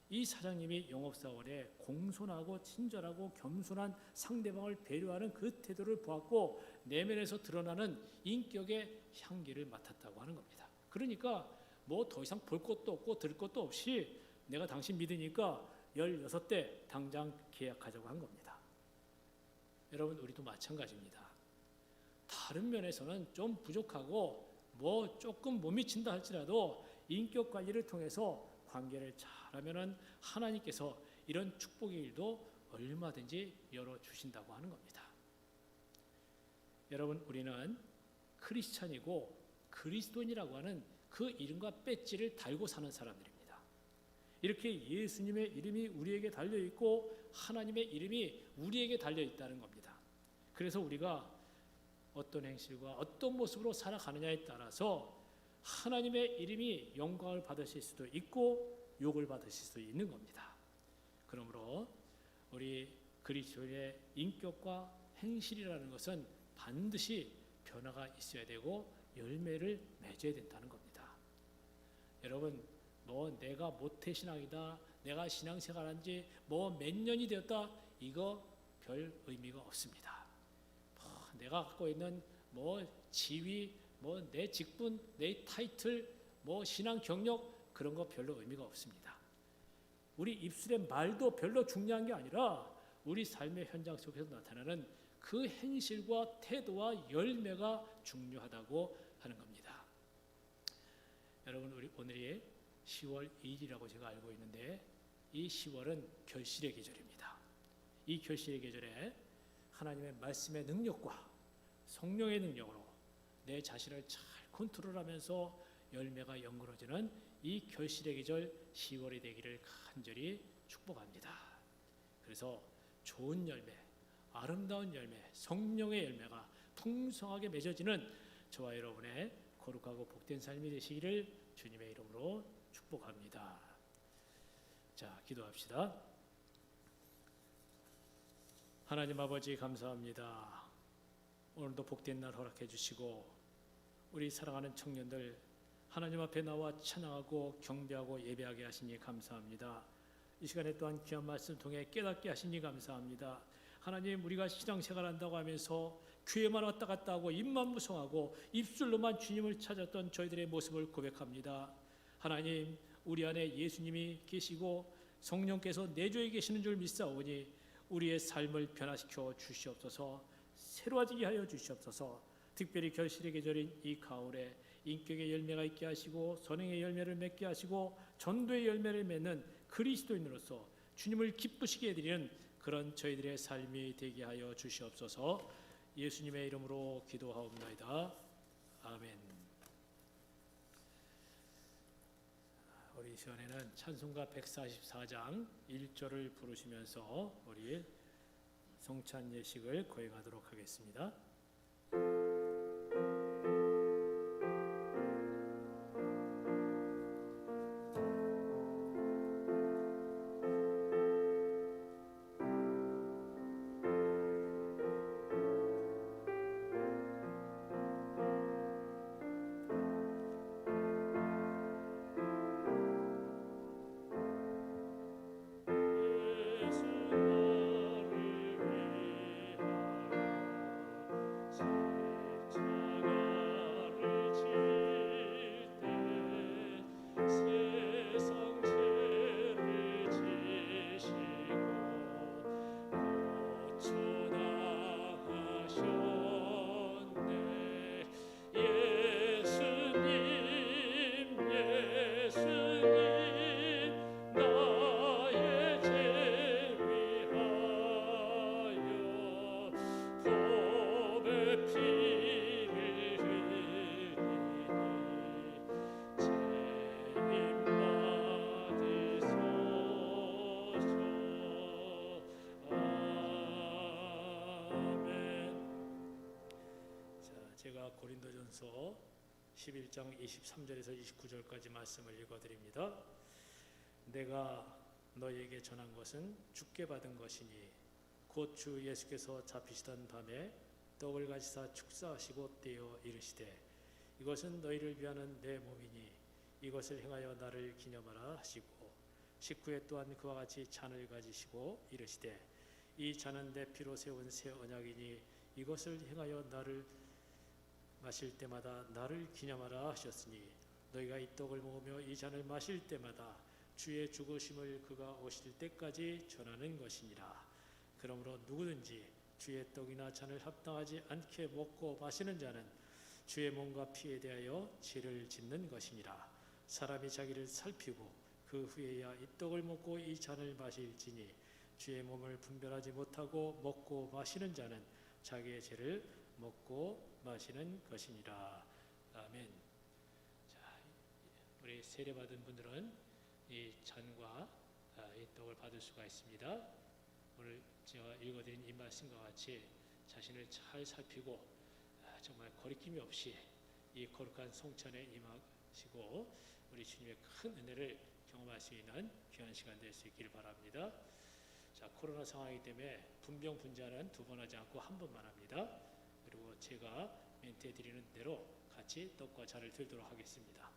이 사장님이 영업사원의 공손하고 친절하고 겸손한 상대방을 배려하는 그 태도를 보았고 내면에서 드러나는 인격의 향기를 맡았다고 하는 겁니다. 그러니까 뭐 더 이상 볼 것도 없고 들을 것도 없이 내가 당신 믿으니까 16대 당장 계약하자고 한 겁니다. 여러분 우리도 마찬가지입니다. 다른 면에서는 좀 부족하고 뭐 조금 못 미친다 할지라도 인격 관리를 통해서 관계를 잘하면은 하나님께서 이런 축복의 일도 얼마든지 열어주신다고 하는 겁니다. 여러분 우리는 크리스찬이고 그리스도인이라고 하는 그 이름과 배지를 달고 사는 사람들입니다. 이렇게 예수님의 이름이 우리에게 달려있고 하나님의 이름이 우리에게 달려있다는 겁니다. 그래서 우리가 어떤 행실과 어떤 모습으로 살아가느냐에 따라서 하나님의 이름이 영광을 받으실 수도 있고 욕을 받으실 수도 있는 겁니다. 그러므로 우리 그리스도의 인격과 행실이라는 것은 반드시 변화가 있어야 되고 열매를 맺어야 된다는 겁니다. 여러분 뭐 내가 모태신앙이다, 내가 신앙생활한 지 뭐 몇 년이 되었다, 이거 별 의미가 없습니다. 내가 갖고 있는 뭐 지위, 뭐 내 직분, 내 타이틀, 뭐 신앙 경력 그런 거 별로 의미가 없습니다. 우리 입술의 말도 별로 중요한 게 아니라 우리 삶의 현장 속에서 나타나는 그 행실과 태도와 열매가 중요하다고 하는 겁니다. 여러분 우리 오늘이 10월 2일이라고 제가 알고 있는데 이 10월은 결실의 계절입니다. 이 결실의 계절에 하나님의 말씀의 능력과 성령의 능력으로 내 자신을 잘 컨트롤하면서 열매가 연그러지는 이 결실의 계절 10월이 되기를 간절히 축복합니다. 그래서 좋은 열매, 아름다운 열매, 성령의 열매가 풍성하게 맺어지는 저와 여러분의 거룩하고 복된 삶이 되시기를 주님의 이름으로 축복합니다. 자, 기도합시다. 하나님 아버지 감사합니다. 오늘도 복된 날 허락해 주시고 우리 사랑하는 청년들 하나님 앞에 나와 찬양하고 경배하고 예배하게 하시니 감사합니다. 이 시간에 또한 귀한 말씀 통해 깨닫게 하시니 감사합니다. 하나님 우리가 신앙생활 한다고 하면서 교회만 왔다 갔다 하고 입만 무성하고 입술로만 주님을 찾았던 저희들의 모습을 고백합니다. 하나님 우리 안에 예수님이 계시고 성령께서 내주에 계시는 줄 믿사오니 우리의 삶을 변화시켜 주시옵소서, 새로워지게 하여 주시옵소서. 특별히 결실의 계절인 이 가을에 인격의 열매가 있게 하시고 선행의 열매를 맺게 하시고 전도의 열매를 맺는 그리스도인으로서 주님을 기쁘시게 해드리는 그런 저희들의 삶이 되게 하여 주시옵소서. 예수님의 이름으로 기도하옵나이다. 아멘. 우리 시간에는 찬송가 144장 1절을 부르시면서 우리 성찬 예식을 거행하도록 하겠습니다. 제가 고린도전서 11장 23절에서 29절까지 말씀을 읽어드립니다. 내가 너희에게 전한 것은 주께 받은 것이니 곧 주 예수께서 잡히시던 밤에 떡을 가지사 축사하시고 떼어 이르시되 이것은 너희를 위하는 내 몸이니 이것을 행하여 나를 기념하라 하시고 식후에 또한 그와 같이 잔을 가지시고 이르시되 이 잔은 내 피로 세운 새 언약이니 이것을 행하여 나를 마실 때마다 나를 기념하라 하셨으니 너희가 이 떡을 먹으며 이 잔을 마실 때마다 주의 죽으심을 그가 오실 때까지 전하는 것이니라. 그러므로 누구든지 주의 떡이나 잔을 합당하지 않게 먹고 마시는 자는 주의 몸과 피에 대하여 죄를 짓는 것이니라. 사람이 자기를 살피고 그 후에야 이 떡을 먹고 이 잔을 마실지니 주의 몸을 분별하지 못하고 먹고 마시는 자는 자기의 죄를 먹고 마시는 것이니라. 아멘. 자, 우리 세례 받은 분들은 이 잔과 이 떡을 받을 수가 있습니다. 오늘 제가 읽어드린 이 말씀과 같이 자신을 잘 살피고 정말 거리낌이 없이 이 거룩한 성찬에 임하시고 우리 주님의 큰 은혜를 경험할 수 있는 귀한 시간 될 수 있기를 바랍니다. 자, 코로나 상황이기 때문에 분병 분자는 2번 하지 않고 1번만 합니다. 그리고 제가 멘트해 드리는 대로 같이 떡과 잔을 들도록 하겠습니다.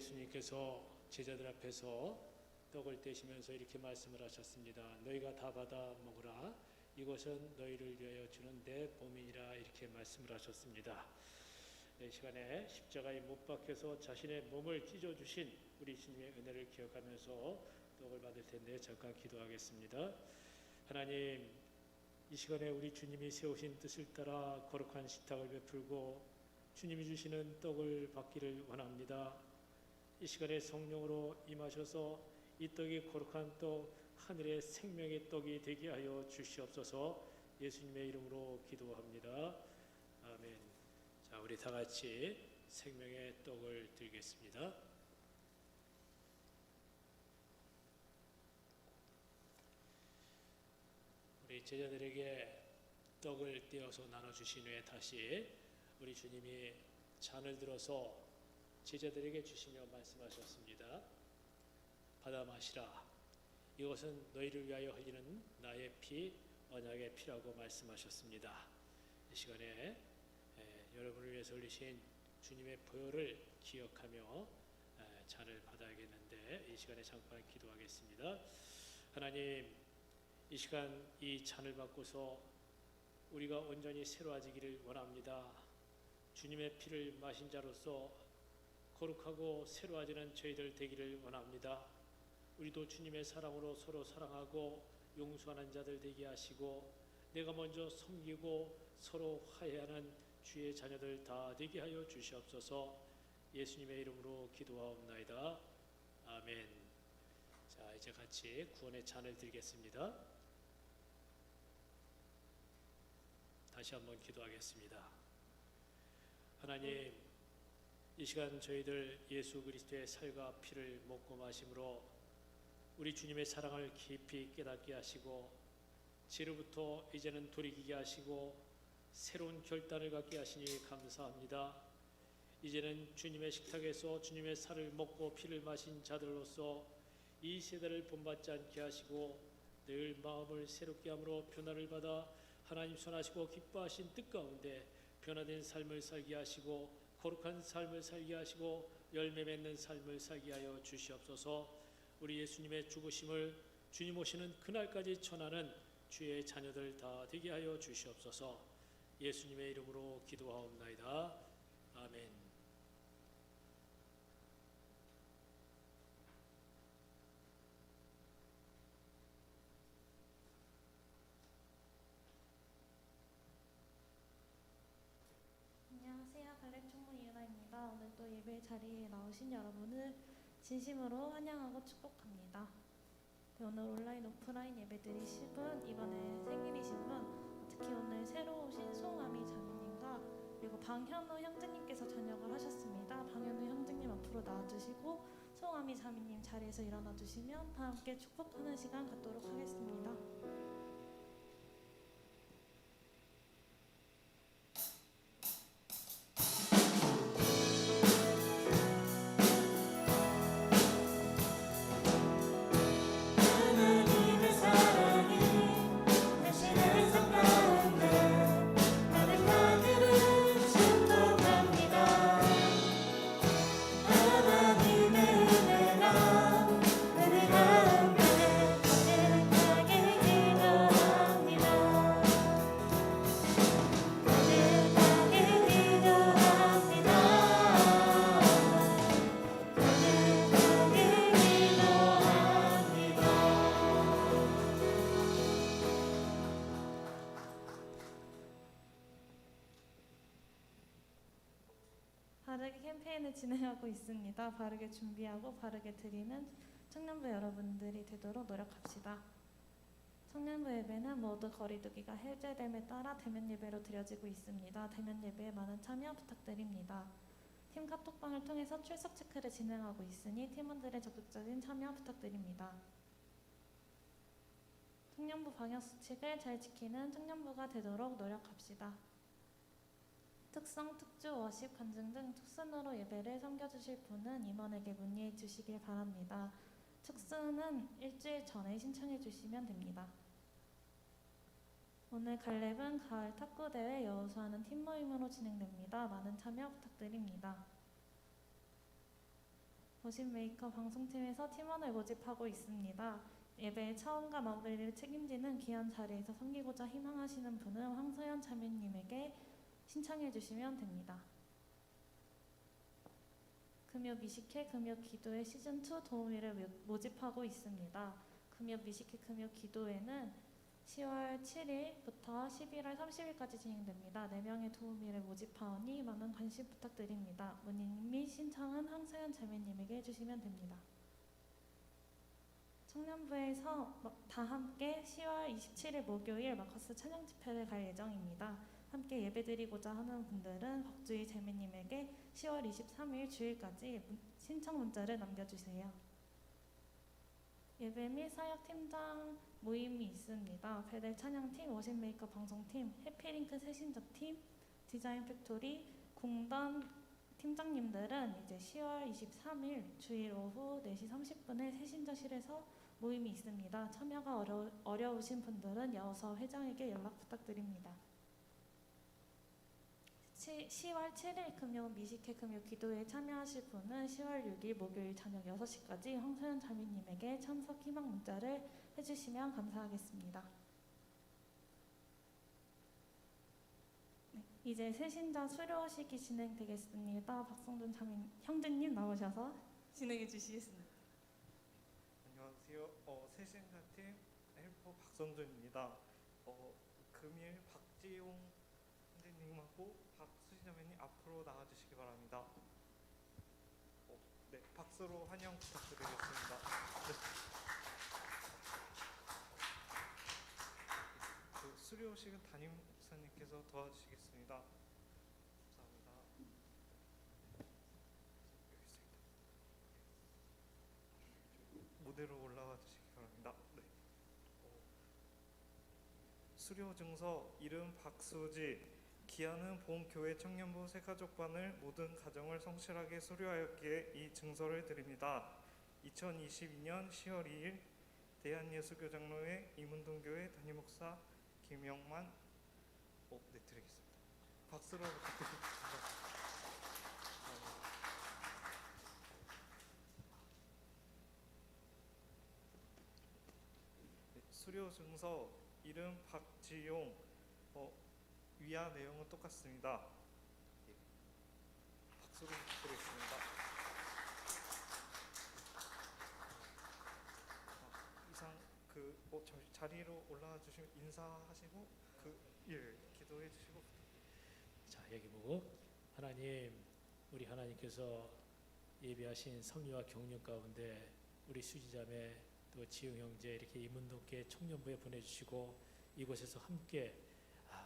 예수님께서 제자들 앞에서 떡을 떼시면서 이렇게 말씀을 하셨습니다. 너희가 다 받아 먹으라. 이것은 너희를 위하여 주는 내 몸이니라. 이렇게 말씀을 하셨습니다. 이 시간에 십자가에 못 박혀서 자신의 몸을 찢어주신 우리 주님의 은혜를 기억하면서 떡을 받을 텐데 잠깐 기도하겠습니다. 하나님, 이 시간에 우리 주님이 세우신 뜻을 따라 거룩한 식탁을 베풀고 주님이 주시는 떡을 받기를 원합니다. 이 시간에 성령으로 임하셔서 이 떡이 거룩한 떡, 하늘의 생명의 떡이 되게 하여 주시옵소서. 예수님의 이름으로 기도합니다. 아멘. 자, 우리 다 같이 생명의 떡을 드리겠습니다. 우리 제자들에게 떡을 떼어서 나눠주신 후에 다시 우리 주님이 잔을 들어서 제자들에게 주시며 말씀하셨습니다. 받아 마시라. 이것은 너희를 위하여 흘리는 나의 피, 언약의 피라고 말씀하셨습니다. 이 시간에 여러분을 위해서 흘리신 주님의 보혈을 기억하며 잔을 받아야겠는데 이 시간에 잠깐 기도하겠습니다. 하나님, 이 시간 이 잔을 받고서 우리가 온전히 새로워지기를 원합니다. 주님의 피를 마신 자로서 거룩하고 새로워지는 저희들 되기를 원합니다. 우리도 주님의 사랑으로 서로 사랑하고 용서하는 자들 되게 하시고 내가 먼저 섬기고 서로 화해하는 주의 자녀들 다 되게 하여 주시옵소서. 예수님의 이름으로 기도하옵나이다. 아멘. 자, 이제 같이 구원의 잔을 드리겠습니다. 다시 한번 기도하겠습니다. 하나님, 이 시간 저희들 예수 그리스도의 살과 피를 먹고 마심으로 우리 주님의 사랑을 깊이 깨닫게 하시고 지금부터 이제는 돌이키게 하시고 새로운 결단을 갖게 하시니 감사합니다. 이제는 주님의 식탁에서 주님의 살을 먹고 피를 마신 자들로서 이 세대를 본받지 않게 하시고 늘 마음을 새롭게 함으로 변화를 받아 하나님 선하시고 기뻐하신 뜻 가운데 변화된 삶을 살게 하시고 거룩한 삶을 살게 하시고 열매 맺는 삶을 살게 하여 주시옵소서. 우리 예수님의 죽으심을 주님 오시는 그날까지 전하는 주의 자녀들 다 되게 하여 주시옵소서. 예수님의 이름으로 기도하옵나이다. 아멘. 안녕하세요. 갈래총무 이은아입니다. 오늘 또 예배 자리에 나오신 여러분을 진심으로 환영하고 축복합니다. 네, 오늘 온라인 오프라인 예배 드리실 분, 이번에 생일이신 분, 특히 오늘 새로 오신 송아미 자매님과 그리고 방현우 형제님께서 전역을 하셨습니다. 방현우 형제님 앞으로 나와주시고 송아미 자매님 자리에서 일어나 주시면 다 함께 축복하는 시간 갖도록 하겠습니다. 하나님의 사랑이 당신의 삶 가운데 가득하기를 축복합니다. 하나님의 은혜가 우리 가운데 가득하게 기도합니다. 가득하게 기도합니다. 바르게 캠페인을 진행하고 있습니다. 바르게 준비하고 바르게 드리는 청년부 여러분들이 되도록 노력합시다. 청년부 예배는 모두 거리두기가 해제됨에 따라 대면 예배로 드려지고 있습니다. 대면 예배에 많은 참여 부탁드립니다. 팀 카톡방을 통해서 출석 체크를 진행하고 있으니 팀원들의 적극적인 참여 부탁드립니다. 청년부 방역 수칙을 잘 지키는 청년부가 되도록 노력합시다. 특성, 특주, 워십, 간증 등 특순으로 예배를 섬겨주실 분은 임원에게 문의해 주시길 바랍니다. 특순은 일주일 전에 신청해 주시면 됩니다. 오늘 갈렙은 가을 탁구대회 여우수하는 팀 모임으로 진행됩니다. 많은 참여 부탁드립니다. 머신메이커 방송팀에서 팀원을 모집하고 있습니다. 예배의 처음과 마무리를 책임지는 귀한 자리에서 섬기고자 희망하시는 분은 황서연 자매님에게 신청해 주시면 됩니다. 금요 미식회 금요 기도회 시즌2 도우미를 모집하고 있습니다. 금요 미식회 금요 기도회는 10월 7일부터 11월 30일까지 진행됩니다. 4명의 도우미를 모집하오니 많은 관심 부탁드립니다. 문의 및 신청은 황서연 자매님에게 해주시면 됩니다. 청년부에서 다 함께 10월 27일 목요일 마커스 찬양 집회를 갈 예정입니다. 함께 예배드리고자 하는 분들은 박주희 자매님에게 10월 23일 주일까지 신청 문자를 남겨주세요. 예배 및 사역 팀장 모임이 있습니다. 베델 찬양팀, 워신메이커 방송팀, 해피링크 새신자팀, 디자인 팩토리, 공단 팀장님들은 이제 10월 23일 주일 오후 4시 30분에 새신자실에서 모임이 있습니다. 참여가 어려우신 분들은 여서 회장에게 연락 부탁드립니다. 10월 7일 금요 미식회 금요 기도회에 참여하실 분은 10월 6일 목요일 저녁 6시까지 황소연 자매님에게 참석 희망 문자를 해주시면 감사하겠습니다. 네, 이제 새신자 수료식이 진행되겠습니다. 박성준 형제님 나오셔서 진행해 주시겠습니다. 안녕하세요. 새신자팀 헬퍼 박선준입니다. 금일 박지용 선생님하고 박수진자매님 앞으로 나와주시기 바랍니다. 네, 박수로 환영 부탁드리겠습니다. 네. 그 수료식은 담임 목사님께서 도와주시겠습니다. 감사합니다. 무대로 올라와 주시기 바랍니다. 네. 수료 증서 이름 박수지 기아는 본교회 청년부 새가족반을 모든 가정을 성실하게 수료하였기에 이 증서를 드립니다. 2022년 10월 2일 대한예수교장로회 이문동교회 담임목사 김영만 네, 드리겠습니다. 박수로 부탁드립니다. 수료 증서 이름 박지용 위아 내용은 똑같습니다. 예. 박수로 부탁드리겠습니다. 이상 자리로 올라와 주시면 인사하시고 기도해 주시고. 자, 여기 보고 하나님, 우리 하나님께서 예비하신 섭리와 경륜 가운데 우리 수지자매 또 지용 형제 이렇게 이문동께 청년부에 보내주시고 이곳에서 함께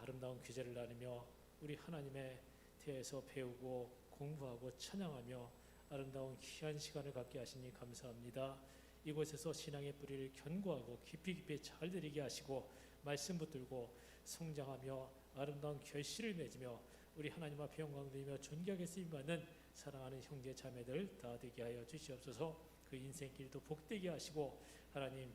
아름다운 귀재를 나누며 우리 하나님의 대에서 배우고 공부하고 찬양하며 아름다운 귀한 시간을 갖게 하시니 감사합니다. 이곳에서 신앙의 뿌리를 견고하고 깊이 잘 들이게 하시고 말씀 붙들고 성장하며 아름다운 결실을 맺으며 우리 하나님 앞에 영광 드리며 존귀하게 쓰임받는 사랑하는 형제 자매들 다 되게 하여 주시옵소서. 그 인생길도 복되게 하시고 하나님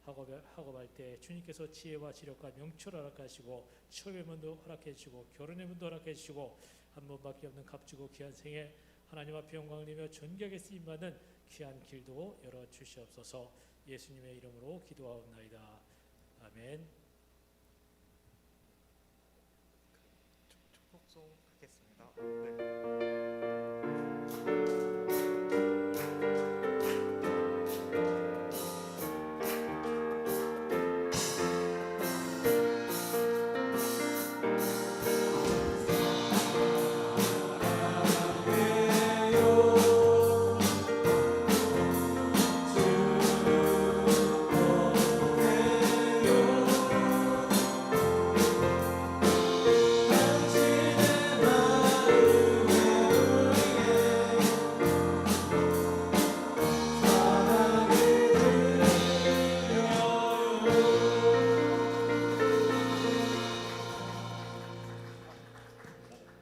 학업할 때 주님께서 지혜와 지력과 명철을 허락하시고 취업의 문도 허락해 주시고 결혼의 문도 허락해 주시고 한 번밖에 없는 값지고 귀한 생에 하나님 앞에 영광을 드리며 존귀하게 쓰임받는 귀한 길도 열어주시옵소서. 예수님의 이름으로 기도하옵나이다. 아멘. 축복송 하겠습니다. 네.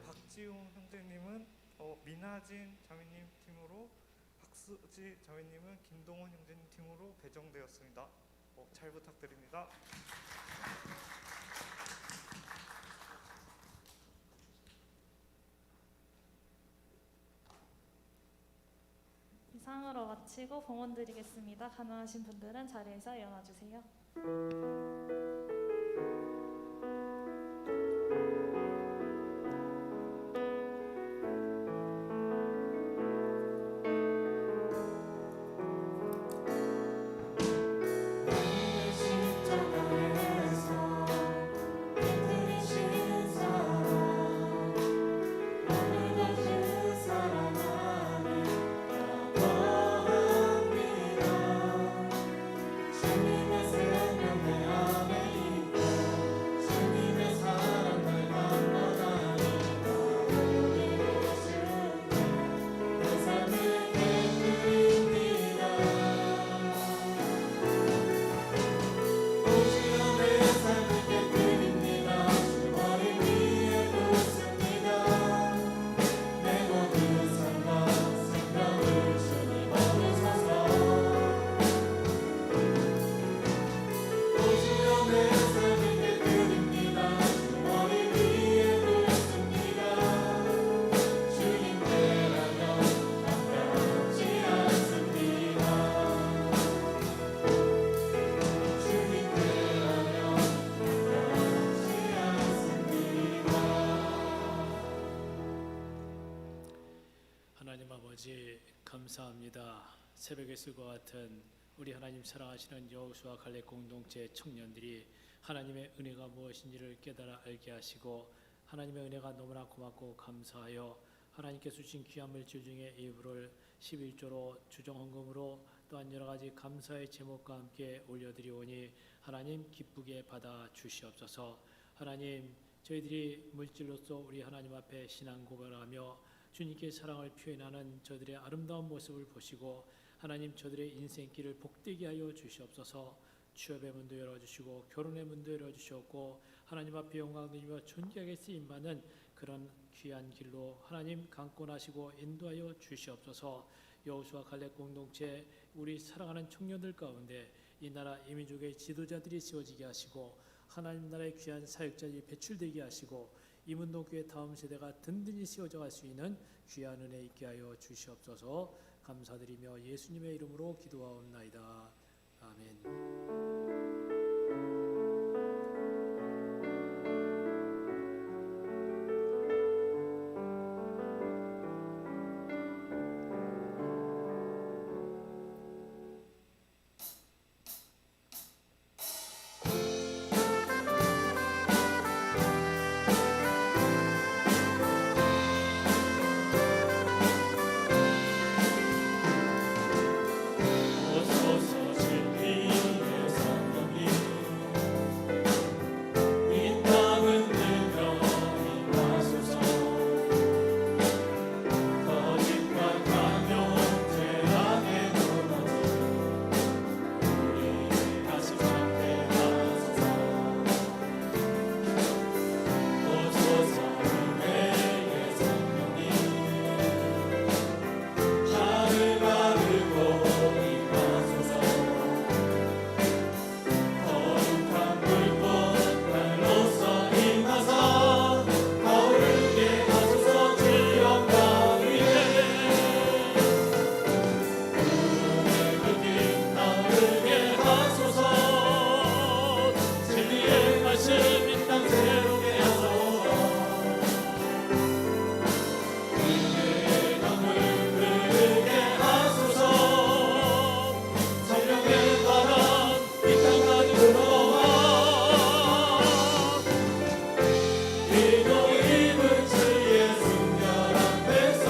박지용 형제님은 민하진 자매님 팀으로, 박수지 자매님은 김동원 형제님 팀으로 배정되었습니다. 잘 부탁드립니다. 이상으로 마치고 봉헌 드리겠습니다. 가능하신 분들은 자리에서 일어나 주세요. 십자가에서 깨뜨리신 사랑 오늘도 그 사랑 안에 거합니다. 주님의 생명 내 안에 있고 주님의 사랑 날 감당하니까 우리 모습 내 삶을 깨뜨립니다. 오직여 내 삶을 깨뜨립니다. 주 머리 위에 붓습니다. 내 모든 삶과 생명을 주님 얻으소서. 오직여 내 삶을 깨뜨립니다. 주 머리 위에 붓습니다. 주님께라면 아깝지 않습니다. 하나님 아버지 감사합니다. 새벽의 술과 같은 우리 하나님 사랑하시는 여호수아 갈렙 공동체 청년들이 하나님의 은혜가 무엇인지를 깨달아 알게 하시고 하나님의 은혜가 너무나 고맙고 감사하여 하나님께서 주신 귀한 물질 중에 일부를 11조로 주정헌금으로 또한 여러 가지 감사의 제목과 함께 올려드리오니 하나님 기쁘게 받아 주시옵소서. 하나님 저희들이 물질로서 우리 하나님 앞에 신앙 고백하며 주님께 사랑을 표현하는 저들의 아름다운 모습을 보시고 하나님 저들의 인생길을 복되게 하여 주시옵소서. 취업의 문도 열어주시고 결혼의 문도 열어주시옵고 하나님 앞에 영광 드리며 존귀하게 쓰임받는 그런 귀한 길로 하나님 강권하시고 인도하여 주시옵소서. 여호수아 갈렙 공동체 우리 사랑하는 청년들 가운데 이 나라 이 민족의 지도자들이 세워지게 하시고 하나님 나라의 귀한 사역자들이 배출되게 하시고 이문동교회 다음 세대가 든든히 세워져 갈 수 있는 귀한 은혜 있게 하여 주시옵소서. 감사드리며 예수님의 이름으로 기도하옵나이다. 아멘. 오소서 진리의 성령님 이 땅은 들며 임하소서. 거짓과 강요 죄악에 무너진 우리 다시 찾게 하소서. 오소서 은혜의 성령님 나를 가르고 임하소서. 거룩한 불꽃 날로서 임하사 타오르게 하소서. 주 영광 위에 은혜 느낌 나오르게 하소서. 진리의 말씀 이 땅 새롭게 하소서. 은혜의 강물 흐르게 하소서. 성령의 바람 이 땅까지 불어와 기도 입은 주의 순결한 백성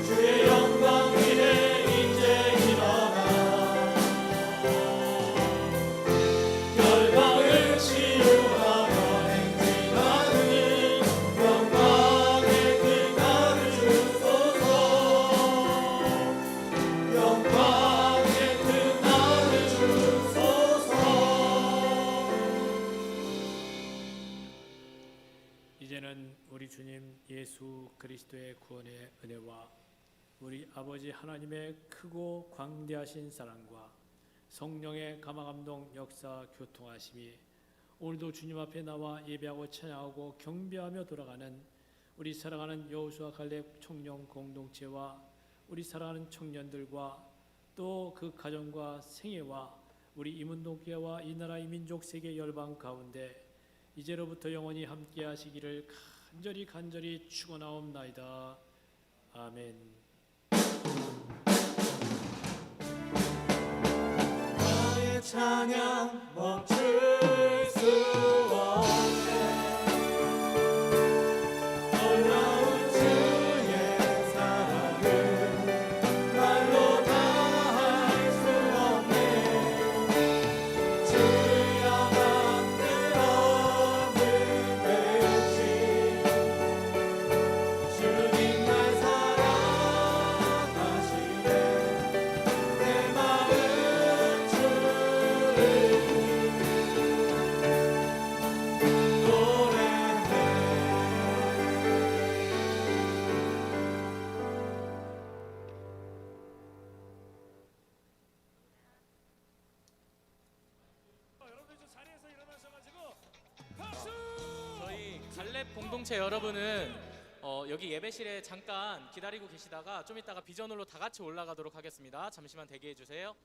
주의 영광 위에 이제 일어나 열방을 치유하며 행진하는 영광의 그날을 주소서. 영광의 그날을 주소서. 이제는 우리 주님 예수 그리스도의 구원의 은혜와 우리 아버지 하나님의 크고 광대하신 사랑과 성령의 감화감동 역사 교통하심이 오늘도 주님 앞에 나와 예배하고 찬양하고 경배하며 돌아가는 우리 사랑하는 여호수아 갈렙 청년 공동체와 우리 사랑하는 청년들과 또 그 가정과 생애와 우리 이문동교회와 이 나라 이 민족 세계 열방 가운데 이제로부터 영원히 함께 하시기를 간절히 축원하옵나이다. 아멘. 나의 찬양 멈출 수 없네. 놀라운 주의 사랑은 말로 다 할 수 없네. 주여 만들 없는 백신 주님 날 사랑하시네. 내 마음 주를 여러분들 좀 자리에서 일어나셔가지고 박수! 저희 갈렙 공동체 여러분은 여기 예배실에 잠깐 기다리고 계시다가 좀 이따가 비전홀로 다 같이 올라가도록 하겠습니다. 잠시만 대기해 주세요.